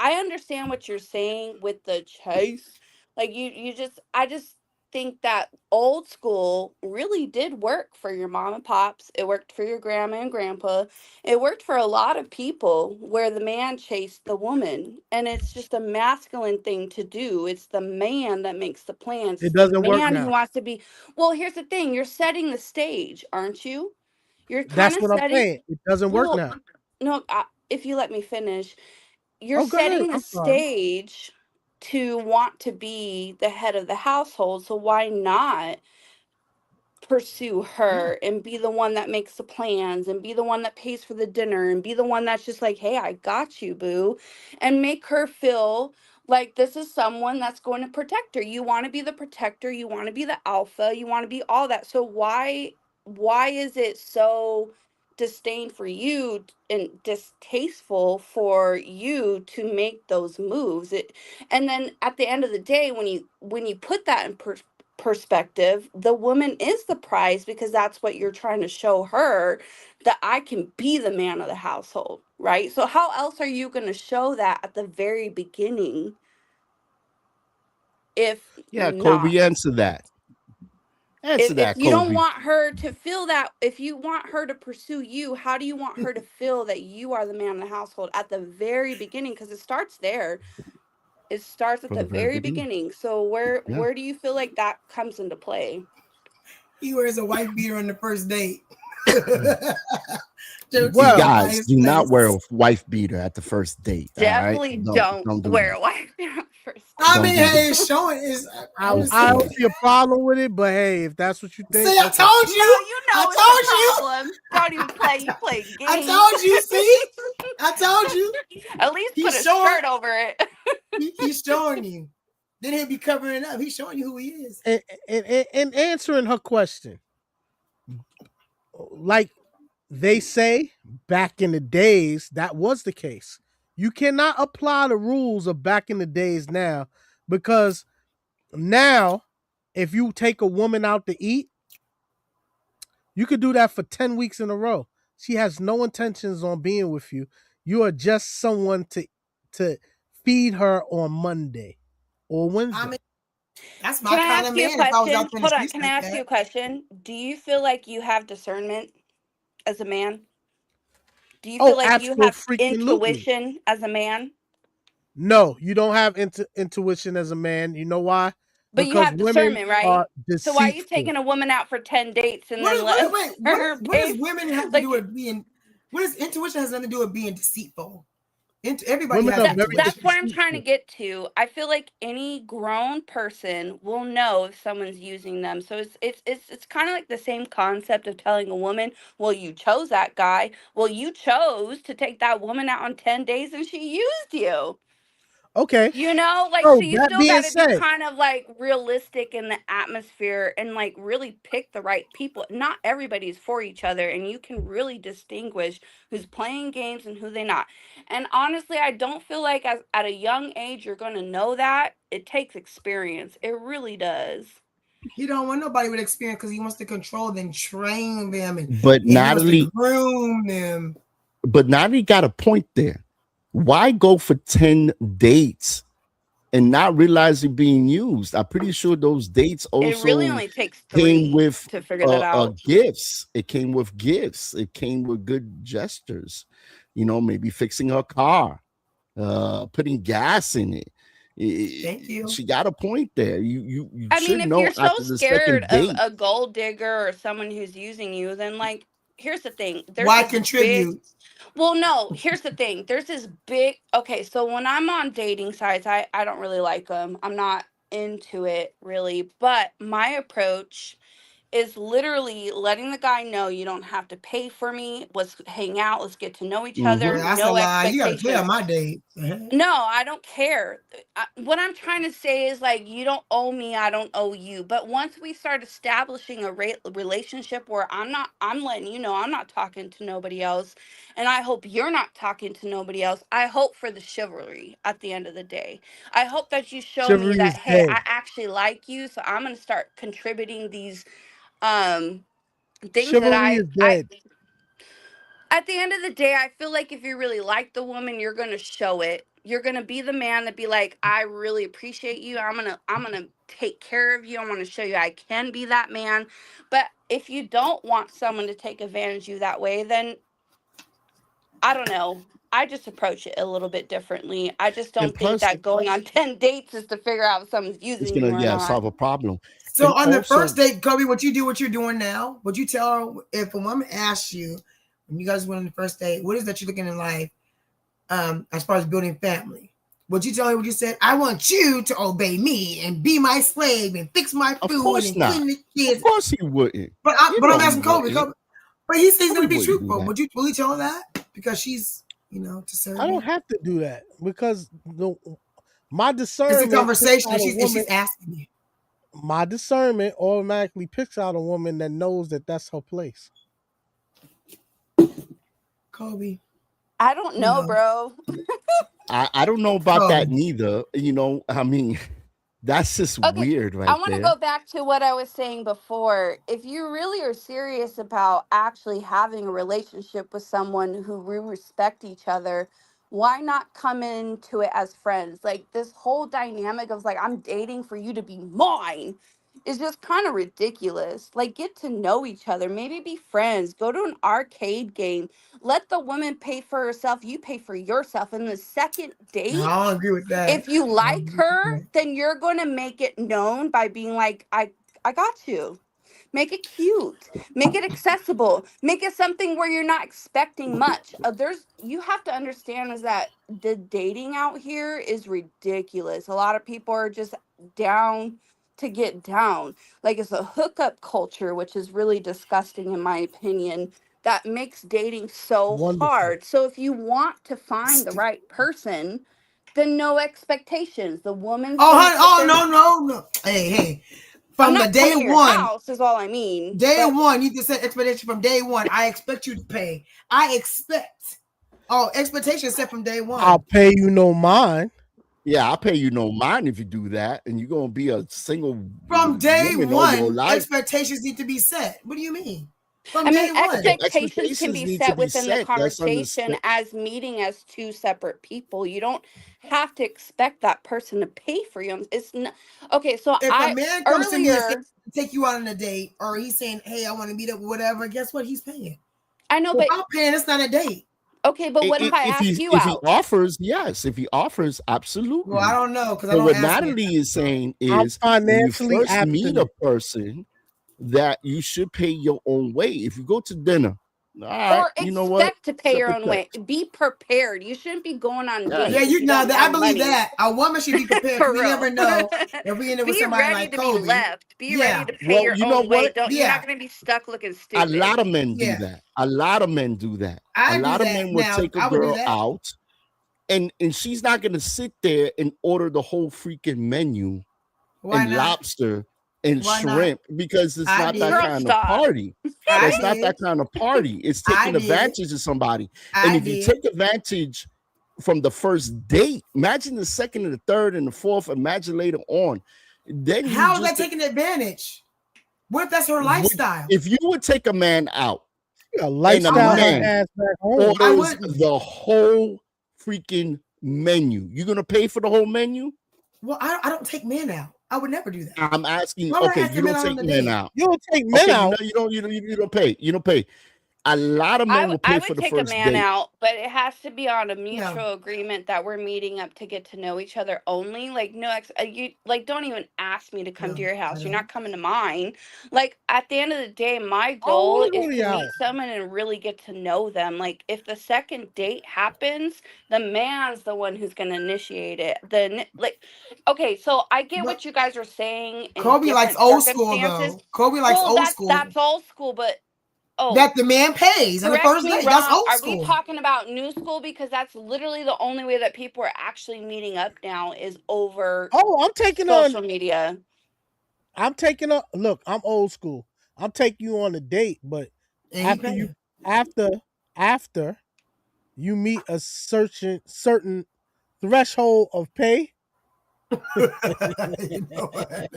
I understand what you're saying with the chase. Like I just think that old school really did work for your mom and pops. It worked for your grandma and grandpa. It worked for a lot of people where the man chased the woman. And it's just a masculine thing to do. It's the man that makes the plans. It doesn't work man now. who wants to be. Well, here's the thing. You're setting the stage, aren't you? You're kind That's of what setting. I'm saying. It doesn't work now. No, if you let me finish, you're setting the stage to want to be the head of the household. So why not pursue her and be the one that makes the plans and be the one that pays for the dinner and be the one that's just like, hey, I got you, boo, and make her feel like this is someone that's going to protect her. You want to be the protector, you want to be the alpha, you want to be all that. So why is it so disdain for you and distasteful for you to make those moves? And then at the end of the day, when you put that in perspective, the woman is the prize, because that's what you're trying to show her, that I can be the man of the household, right? So how else are you going to show that at the very beginning if Kobe, answer that. If you Kobe. don't want her to feel that, if you want her to pursue you, how do you want her to feel that you are the man of the household at the very beginning? Because it starts there. It starts at the very beginning. So where do you feel like that comes into play? He wears a white beater on the first date. Well, guys, do not wear a wife beater at the first date. Definitely don't do wear that. a wife beater at the first date. I mean, hey, it's showing. I don't see a problem with it, but hey, if that's what you think. See, I told you. I told you. Don't even play. You play games. I told you. See, I told you. At least put a shirt over it. He's showing you. Then he'll be covering up. He's showing you who he is. And answering her question, like they say back in the days, that was the case. You cannot apply the rules of back in the days now, because now if you take a woman out to eat, you could do that for 10 weeks in a row. She has no intentions on being with you. You are just someone to feed her on Monday or Wednesday. I mean, that's my kind of man. Hold on. Can I ask you a question? Do you feel like you have discernment as a man? Do you feel like you have intuition as a man? No, you don't have intuition as a man. You know why? But because you have discernment, right? So why are you taking a woman out for 10 dates and then what does women have to do with being What is intuition? Has nothing to do with being deceitful. Everybody has that's what I'm trying to get to. I feel like any grown person will know if someone's using them. So it's kind of like the same concept of telling a woman, well, you chose that guy. Well, you chose to take that woman out on 10 days and she used you. Okay. You know, like, so you still got to be kind of like realistic in the atmosphere and like really pick the right people. Not everybody's for each other, and you can really distinguish who's playing games and who they're not. And honestly, I don't feel like at a young age you're going to know that. It takes experience. It really does. He don't want nobody with experience because he wants to control them, train them, and Natalie groom them. But Natalie got a point there. Why go for 10 dates and not realize you're being used? I'm pretty sure those dates also it really only takes 3 with to figure that out. Gifts. It came with gifts. It came with good gestures. You know, maybe fixing her car, putting gas in it. Thank you. She got a point there. You I mean, if you're so scared of a gold digger or someone who's using you, then like, here's the thing. Why contribute? Well, no, here's the thing. There's this big, okay, so when I'm on dating sites, I don't really like them. I'm not into it really, but my approach is literally letting the guy know you don't have to pay for me. Let's hang out. Let's get to know each other. That's no a lie. You got to pay on my date. No, I don't care. What I'm trying to say is like, you don't owe me. I don't owe you. But once we start establishing a relationship where I'm letting you know I'm not talking to nobody else. And I hope you're not talking to nobody else. I hope for the chivalry at the end of the day. I hope that you show me that, hey, I actually like you. So I'm going to start contributing these things chivalry is dead. At the end of the day, I feel like if you really like the woman, you're going to show it. You're going to be the man that be like, I really appreciate you. I'm going to take care of you. I want to show you I can be that man. But if you don't want someone to take advantage of you that way, then I don't know. I just approach it a little bit differently. I just don't think that going on 10 dates is to figure out if someone's using you or not. Solve a problem. So on the first date, Kobe, what you're doing now, would you tell her if a woman asks you, when you guys went on the first date, what is that you're looking in life as far as building family? Would you tell her what you said? I want you to obey me and be my slave and fix my food and clean the kids. Of course he wouldn't. But I'm asking Kobe. But he says he's going to be truthful. Would you really tell her that? Because she's, to serve. I don't have to do that because my discernment. It's a conversation. She's asking you. My discernment automatically picks out a woman that knows that that's her place. Kobe. I don't know, bro. I don't know about that neither. I mean, that's just weird, right? I want to go back to what I was saying before. If you really are serious about actually having a relationship with someone who we respect each other, why not come into it as friends? Like, this whole dynamic of like, I'm dating for you to be mine is just kind of ridiculous. Like, get to know each other, maybe be friends, go to an arcade game, let the woman pay for herself, you pay for yourself. And the second date, no, I don't agree with that. If you like her, then you're going to make it known by being like, I got you. Make it cute, make it accessible, make it something where you're not expecting much. You have to understand is that the dating out here is ridiculous. A lot of people are just down to get down. Like, it's a hookup culture, which is really disgusting in my opinion, that makes dating so hard. So if you want to find the right person, then no expectations. The woman. No. Hey. From the day one, house is all I mean. Day one, you can set expectation from day one. I expect you to pay. Expectation set from day one. I'll pay you no mind. Yeah, I'll pay you no mind if you do that, and you're gonna be a single. From day one, expectations need to be set. What do you mean? Expectations can be set within the conversation as meeting as two separate people. You don't have to expect that person to pay for you. It's not okay. So if a man comes to me and says, take you out on a date, or he's saying, "Hey, I want to meet up," whatever. Guess what? He's paying. I know, but I'm paying. It's not a date. Okay, but what if I ask you out? If he offers, yes. If he offers, absolutely. Well, I don't know because what Natalie is saying is, when you first meet a person, that you should pay your own way. If you go to dinner, right, or you know what? expect to pay your own way. Be prepared. You shouldn't be going on dates. Yeah, you know that I believe money. that a woman should be prepared. For We real. never know if we end up with Be somebody ready like to Kobe. be left. Be ready to pay Well, your you know own way. what? You're not going to be stuck looking A stupid. lot of men do that. A lot of men do that. I A do lot of that. men will Now, take a I would do girl that. out, and she's not gonna sit there and order the whole freaking menu Why and not? lobster and Why shrimp because it's I not did. that Girl, kind stop. of party. I That's not did. that kind of party. It's I taking did. advantage of somebody. And I if you did. take advantage from the first date, imagine the second and the third and the fourth, imagine later on. Then you How is just that taking advantage? What if that's her lifestyle? if you would take a man out A and a lifestyle her man ass back home. orders wouldn't. the whole freaking menu, you're gonna pay for the whole menu? Well, I don't take men out. I would never do that. I'm asking. Why would I Okay, ask you a man don't out on take a men date? out. You don't take men Okay, out. you don't pay. You don't pay. A lot of men will I pay for would the take a first man date. out, but it has to be on a No. mutual agreement that we're meeting up to get to know each other only. Like you like don't even ask me to come to No, your I house. You're don't. not coming to mine. Like at the end of the day, my I don't goal want to is go to to your meet house. someone and really get to know them. Like if the second date happens, the man's the one who's going to initiate it. Like okay, so I get But what you guys are saying in Kobe likes different old school circumstances. though. Kobe likes Well, old school. that's old school, but That the man pays on the correct first me date. That's wrong. old Are we school. talking about new school? Because that's literally the only way that people are actually meeting up now is over Oh, I'm taking social on. media. I'm taking on. Look, I'm old school. I'm taking you on a date, but And he after you paying. after you meet a certain threshold of pay. You know what?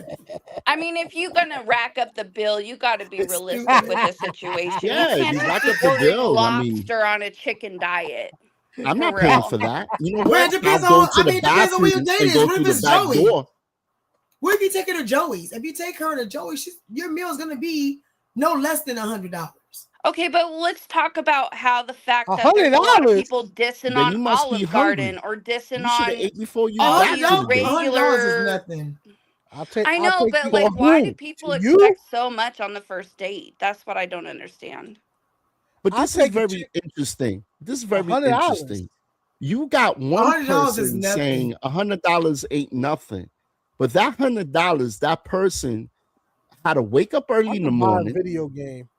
I mean, if you're gonna rack up the bill, you got to be It's realistic stupid. with the situation. You Yeah, if can't you just rack be up the ordering bill, I mean, lobster on a chicken diet. I'm For not paying real. for that. You know Well, what? it depends I'll go on. to the It depends on where your bathroom date and is. go What through if the it's back Joey? door. What if you take her to Joey's? If you take her to Joey's, your meal is gonna be no less than $100. Okay, but let's talk about how the fact that there's a lot of $100. people dissing Then on you must be Olive Garden hungry. or dissing You should have on ate before you all got these to the date. $100 is regular. nothing. I'll I know, take but you. like, For why do who? people To you? expect so much on the first date? That's what I don't understand. But I'll this is take a very chick. interesting. This is very $100. interesting. You got one $100 is person nothing. saying $100 ain't nothing, but that $100, that person had to wake up I early in the can buy a morning. video game.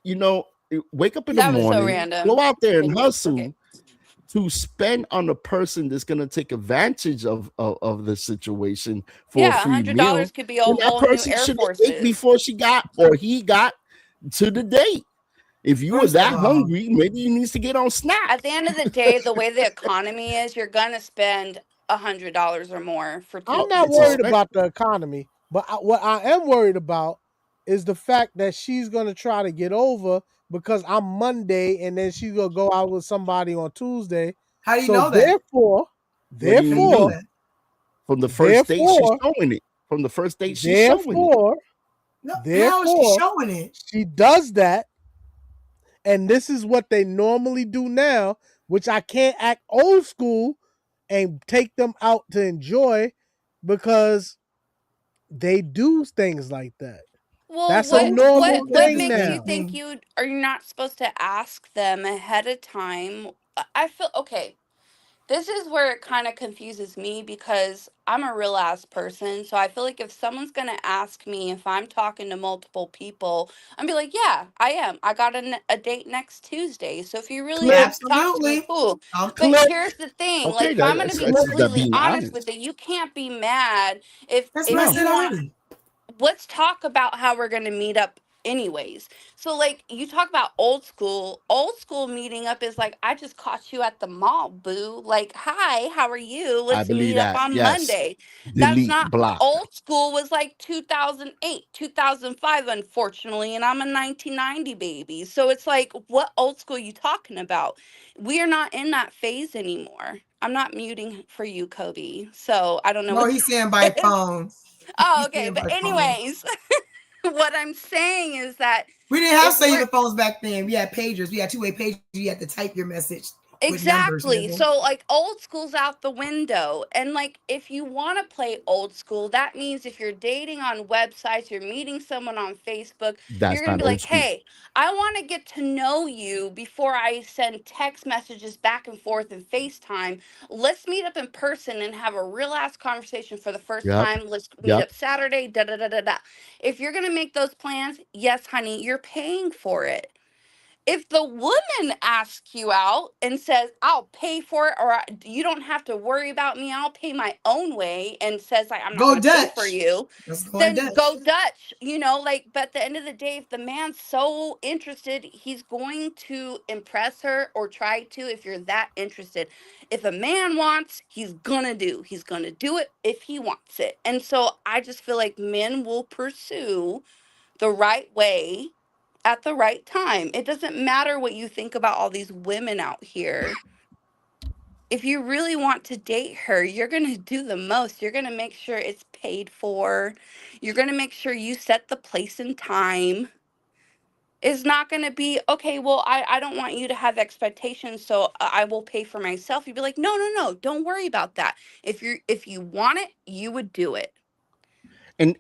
You know, wake up in the That was so morning, random. go out there and Anyways, hustle okay. to spend on a person that's gonna take advantage of the situation for Yeah, a free meal. $100 could be a Then that whole new person Air should have ate Forces. before she got or he got to the date. If you were First of that all, hungry, maybe you need to get on At snack. the end of the day, the way the economy is, you're gonna spend $100 or more for I'm 2 not It's worried people. about respectful. the economy, but what I am worried about is the fact that she's gonna try to get over because I'm Monday and then she's gonna go out with somebody on Tuesday. how do you So know that? What do you How do you know mean? that? From the first date, she's therefore, showing it. From the first date, she's showing it. No, how is she therefore, showing it? she does that, and this is what they normally do now, which I can't act old school and take them out to enjoy because they do things like that. Well, That's a Old normal school, that's what the thing makes you same now. think thing. are you not supposed to ask them ahead of time? I feel okay. This is where it kind of confuses me because I'm a real ass person. So I feel like if someone's going to ask me if I'm talking to multiple people, I'm be like, yeah, I am. I got a date next Tuesday. So if you really Click, have to talk to me, Absolutely. cool. But click, here's the thing, like Okay, if I'm going to be that's that completely being honest with honest. it, you can't be mad That's what if I no. you said want already. let's talk about how we're going to meet up anyways. So like you talk about old school meeting up is like I just caught you at the mall, boo. Like, hi, how are you? I Let's believe meet up that. on Yes. Monday. That's Delete, not block. old school was like 2008, 2005 unfortunately, and I'm a 1990 baby. So it's like what old school you talking about? We are not in that phase anymore. I'm not muting for you, Kobe. So I don't know No, what's he's saying by phone. Oh, He's okay. saying But by phone. anyways, what I'm saying is that We didn't have if we're cellular phones back then. We had pagers. We had two-way pagers. You had to type your message Exactly. So like old school's out the window. And like if you want to play old school, that means if you're dating on websites, you're meeting someone on Facebook, you're That's going to not be old like, school. "Hey, I want to get to know you before I send text messages back and forth and FaceTime. Let's meet up in person and have a real ass conversation for the first Yep. time. Let's meet Yep. up Saturday, da da da da da." If you're going to make those plans, yes, honey, you're paying for it. If the woman asks you out and says, "I'll pay for it," or "You don't have to worry about me, I'll pay my own way," and says, like, "I'm not going to pay for you," then go Dutch, like, but at the end of the day, if the man's so interested, he's going to impress her or try to, if you're that interested. If a man wants, he's going to do it if he wants it. And so I just feel like men will pursue the right way at the right time. It doesn't matter what you think about all these women out here. If you really want to date her, you're going to do the most. You're going to make sure it's paid for. You're going to make sure you set the place and time. It's not going to be, "Okay, well, I don't want you to have expectations, so I will pay for myself." You'd be like, "No, no, no, don't worry about that. If you want it, you would do it." And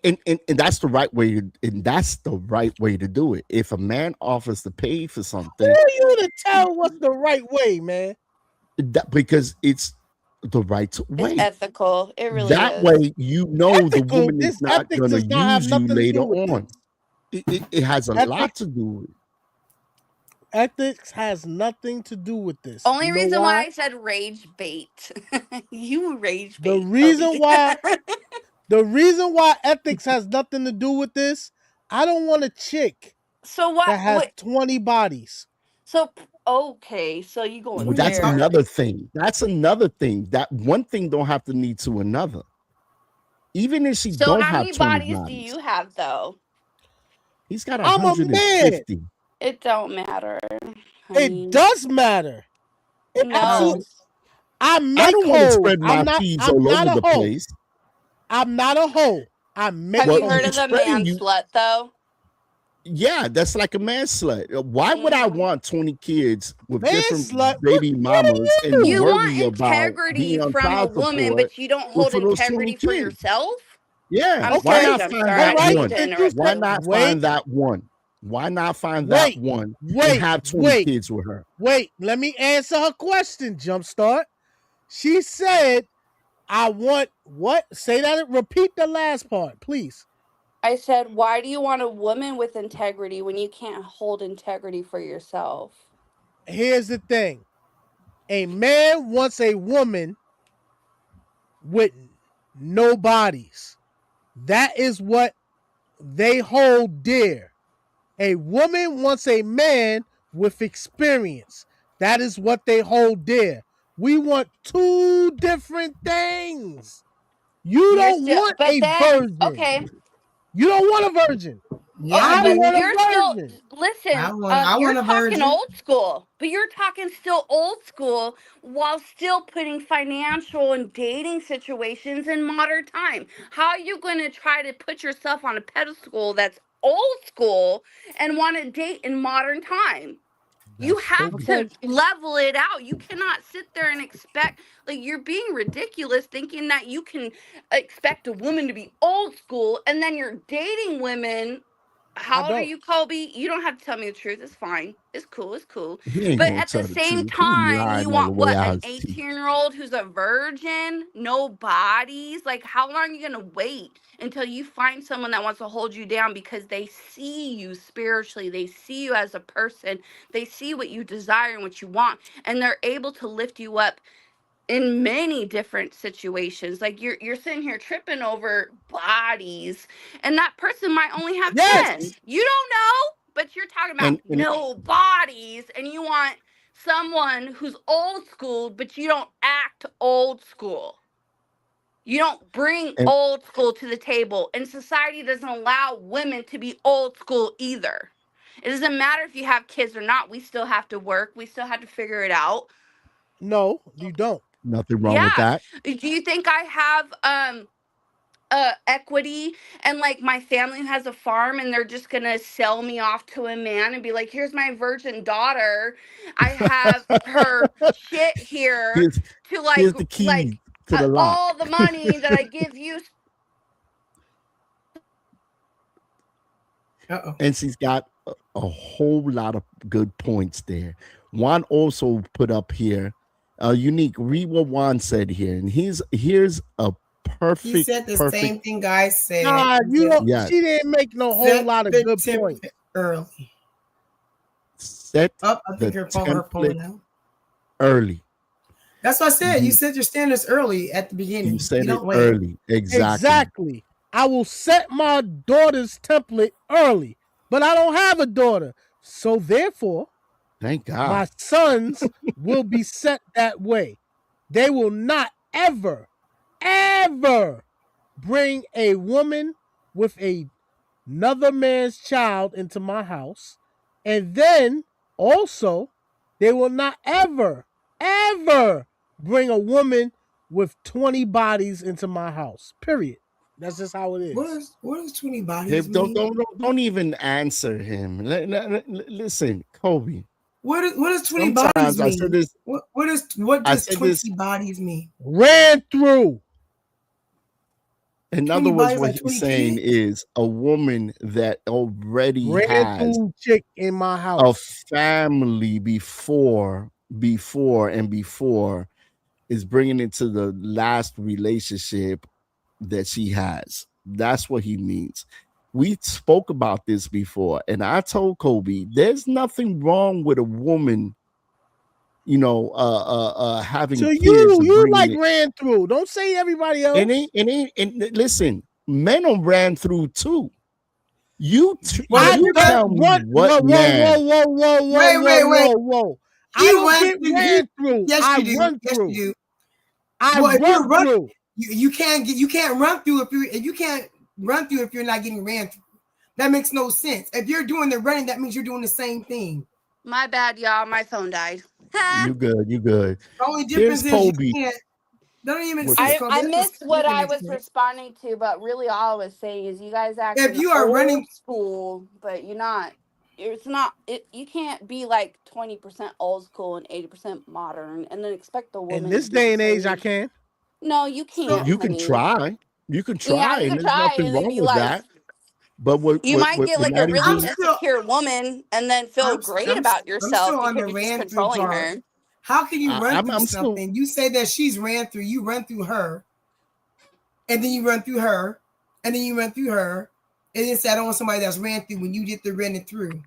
that's the right way to do it. If a man offers to pay for something, who are you to tell what's the right way, man? Because it's the right way. It's ethical. It really That is. way, the woman is This not ethics going to does not have use you nothing to later do with on. It has a lot to do with it. Ethics has nothing to do with this. Only reason why I said rage bait. You rage bait. The reason why ethics has nothing to do with this, I don't want a chick that has 20 bodies. So okay, so you going Well, that's there. another thing. That one thing don't have to lead to another. Even if she don't have 20 bodies. So how many bodies do you have though? He's got 150. It don't matter. Honey. It does matter. It no. I don't want to spread my peas all over the place. I'm not a hoe. Have you heard of the man slut though? Yeah, that's like a man slut. Why would I want 20 kids with different baby mamas and you worry want integrity about from a woman, but you don't hold integrity for yourself? Yeah. Why not find that one? Why not find that one? Why not find that one and have 20 kids with her? Wait, let me answer her question, Jumpstart. She said, "I want what?" Say that. Repeat the last part, please. I said, why do you want a woman with integrity when you can't hold integrity for yourself? Here's the thing. A man wants a woman with no bodies. That is what they hold dear. A woman wants a man with experience. That is what they hold dear. We want two different things. You don't want a virgin. Okay. You don't want a virgin. Yeah, I want a virgin. Listen, you're talking old school, but you're talking still old school while still putting financial and dating situations in modern time. How are you going to try to put yourself on a pedestal that's old school and want to date in modern time? You have to level it out. You cannot sit there and expect, like, you're being ridiculous thinking that you can expect a woman to be old school and then you're dating women. How old are you, Kobe? You don't have to tell me the truth. It's fine. It's cool. It's cool. But at the same time, you want what? An 18-year-old who's a virgin? No bodies? Like, how long are you going to wait until you find someone that wants to hold you down because they see you spiritually? They see you as a person. They see what you desire and what you want. And they're able to lift you up in many different situations. Like you're sitting here tripping over bodies and that person might only have 10. You don't know, but you're talking about no bodies and you want someone who's old school, but you don't act old school. You don't bring old school to the table, and society doesn't allow women to be old school either. It doesn't matter if you have kids or not. We still have to work. We still have to figure it out. No, you don't. Nothing wrong with that. Do you think I have equity, and like my family has a farm and they're just gonna sell me off to a man and be like, here's my virgin daughter, I have her shit here Here's to here's the key to the lock. all the money that I give you. And she's got a whole lot of good points there. Juan also put up here, unique. Read what Juan said here, and here's a perfect. He said the same thing guys said. She didn't make no whole lot of good points early. Set I think her phone now. Early. That's what I said. You set your standards early at the beginning. You said it early. Exactly. I will set my daughter's template early, but I don't have a daughter. So therefore, thank God, my sons will be set that way. They will not ever bring a woman with another man's child into my house. And then also, they will not ever bring a woman with 20 bodies into my house. Period. That's just how it is. What is 20 bodies mean? Don't even answer him. Listen, Kobe. What does 20 bodies mean? What does 20 bodies mean? Ran through. In other words, what he's saying is a woman that already has chick in my house, a family before is bringing it to the last relationship that she has. That's what he means. We spoke about this before, and I told Kobe, there's nothing wrong with a woman, having so kids. You like ran through. Don't say everybody else. And listen, men are ran through too. You tell me what man. Whoa. I don't get ran through. Yes, I you do. run yes, through. You do. I run through. You can't run through if you're not getting ran through. That makes no sense. If you're doing the running, that means you're doing the same thing. My bad, y'all. My phone died. You good. The only difference is you can't. Don't even make sense. I missed what I was responding to, but really all I was saying is you guys act if you are old running school, but you're not. It's not. You can't be like 20% old school and 80% modern, and then expect the woman. In this day and age, I can. No, you can't. You can try. You can try. Yeah, you can try, nothing wrong with that. But you might get like a really insecure woman and then feel great about yourself because you're just controlling her. How can you run through something? You say that she's ran through. You run through her, and then you run through her, and then you run through her, and then say I don't want somebody that's ran through when you did the running through.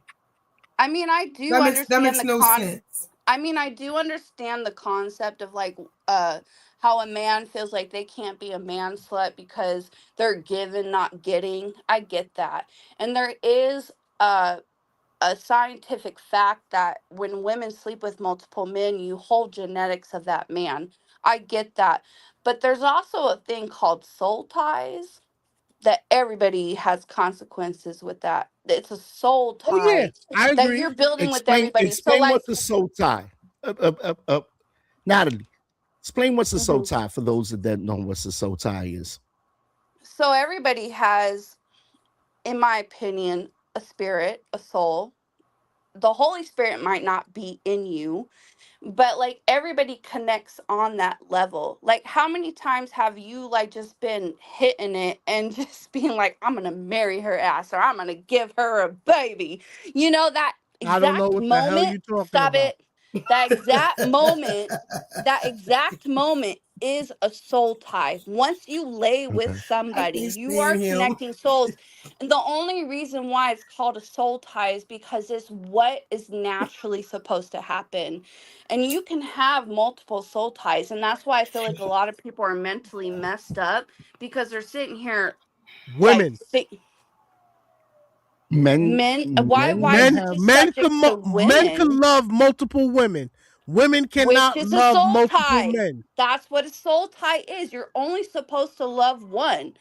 I mean, I do understand that makes no sense. I mean, I do understand the concept of like how a man feels like they can't be a man slut because they're given, not getting. I get that. And there is a scientific fact that when women sleep with multiple men, you hold genetics of that man. I get that. But there's also a thing called soul ties that everybody has consequences with that. It's a soul tie I agree. that you're building with everybody. Explain what's the soul tie. Natalie, explain what's the soul tie for those that don't know what the soul tie is. So everybody has, in my opinion, a spirit, a soul. The Holy Spirit might not be in you, but like everybody connects on that level. Like how many times have you like just been hitting it and just being like, I'm gonna marry her ass or I'm gonna give her a baby? You know that exact I don't know what moment. The hell you talking Stop about. it. That exact moment is a soul tie. Once you lay with somebody, you are connecting souls. And the only reason why it's called a soul tie is because it's what is naturally supposed to happen. And you can have multiple soul ties. And that's why I feel like a lot of people are mentally messed up because they're sitting here. Women. Like, Men can love multiple women. Women cannot love multiple men. That's what a soul tie is. You're only supposed to love one.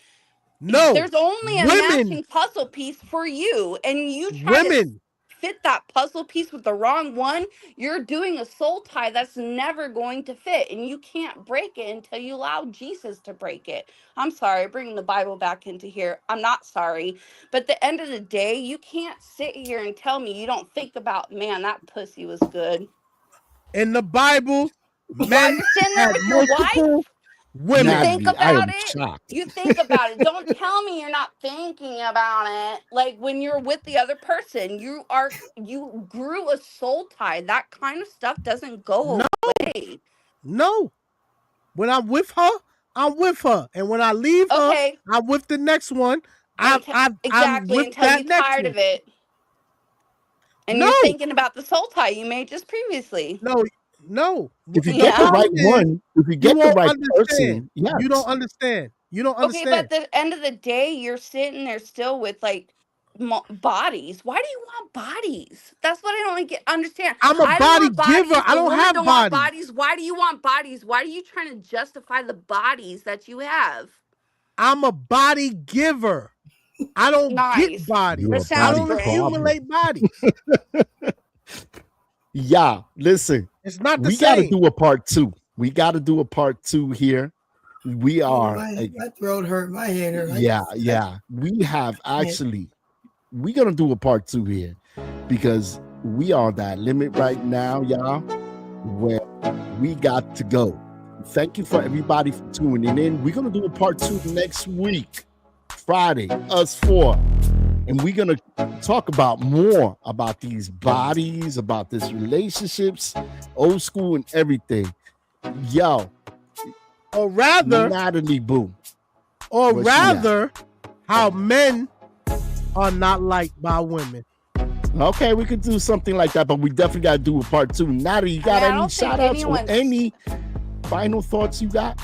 No, there's only a matching puzzle piece for you, and you try to fit that puzzle piece with the wrong one, you're doing a soul tie that's never going to fit, and you can't break it until you allow Jesus to break it. I'm sorry, bringing the Bible back into here. I'm not sorry. But at the end of the day, you can't sit here and tell me you don't think about, man, that pussy was good. In the Bible, While men you're sitting there had with your wife, women. you think Natalie, I about am it. shocked. You think about it. Don't tell me you're not thinking about it. Like when you're with the other person, you grew a soul tie. That kind of stuff doesn't go away. No. When I'm with her, I'm with her. And when I leave her, I'm with the next one. I'm with until that you're next tired one. of it. And you're thinking about the soul tie you made just previously. No. If you get the right one, if you get the right person, yes. You don't understand. Okay, but at the end of the day, you're sitting there still with like bodies. Why do you want bodies? That's what I don't understand. I'm a body giver. I don't have bodies. Want bodies. Why do you want bodies? Why are you trying to justify the bodies that you have? I'm a body giver. I don't get bodies. I don't accumulate bodies. Yeah, listen. It's not the we same. We got to do a part 2. We got to do a part 2 here. We are. My throat hurt. My head hurt. Yeah. We have actually. We're gonna do a part 2 here because we are that limit right now, y'all, where we got to go. Thank you for everybody for tuning in. We're gonna do a part 2 next week, Friday, us 4. And we're going to talk about more about these bodies, about these relationships, old school and everything. Yo. Or rather, Natalie Boo. Or rather, how men are not liked by women. Okay, we could do something like that, but we definitely got to do a part 2. Natalie, you got any shout outs or any final thoughts you got?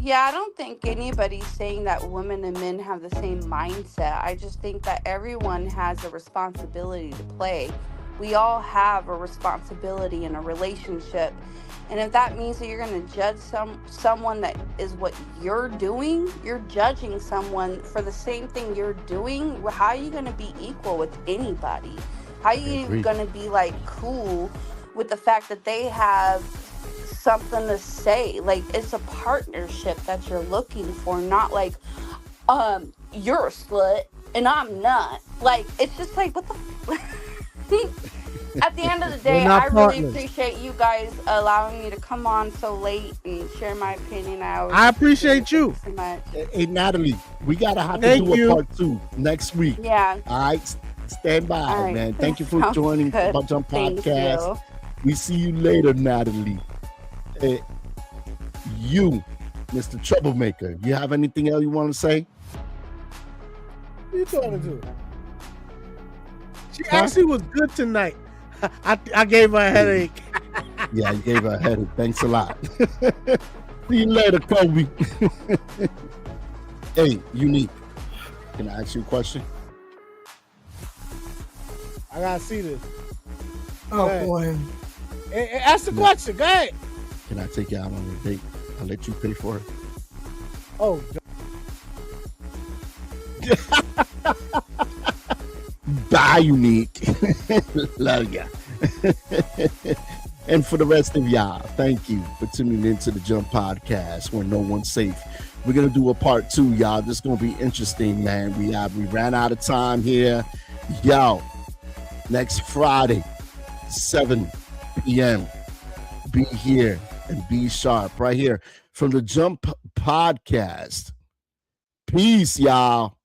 Yeah, I don't think anybody's saying that women and men have the same mindset. I just think that everyone has a responsibility to play. We all have a responsibility in a relationship. And if that means that you're going to judge someone that is what you're doing, you're judging someone for the same thing you're doing. How are you going to be equal with anybody? How are you even going to be like cool with the fact that they have something to say? Like, it's a partnership that you're looking for, not like you're a slut and I'm not. Like, it's just like, what the at the end of the day, I really appreciate you guys allowing me to come on so late and share my opinion. I appreciate you so much. Hey Natalie, we gotta have to do a part 2 next week. Yeah. All right, stand by, man. Thank you for joining the Jump Podcast. We see you later, Natalie. You, Mr. Troublemaker, you have anything else you want to say? What are you talking to? She actually was good tonight. I gave her a headache. Yeah, you gave her a headache. Thanks a lot. See you later, Kobe. Hey, Unique. Can I ask you a question? I gotta see this. Oh boy. Hey, ask the question. Go ahead. Can I take you out on a date? I'll let you pay for it. Oh. Bye, Unique. Love ya. And for the rest of y'all, thank you for tuning into the Jump Podcast where no one's safe. We're gonna do a part 2, y'all. This is gonna be interesting, man. We ran out of time here. Yo, next Friday, 7 p.m. Be here and be sharp right here from the Jump Podcast. Peace, y'all.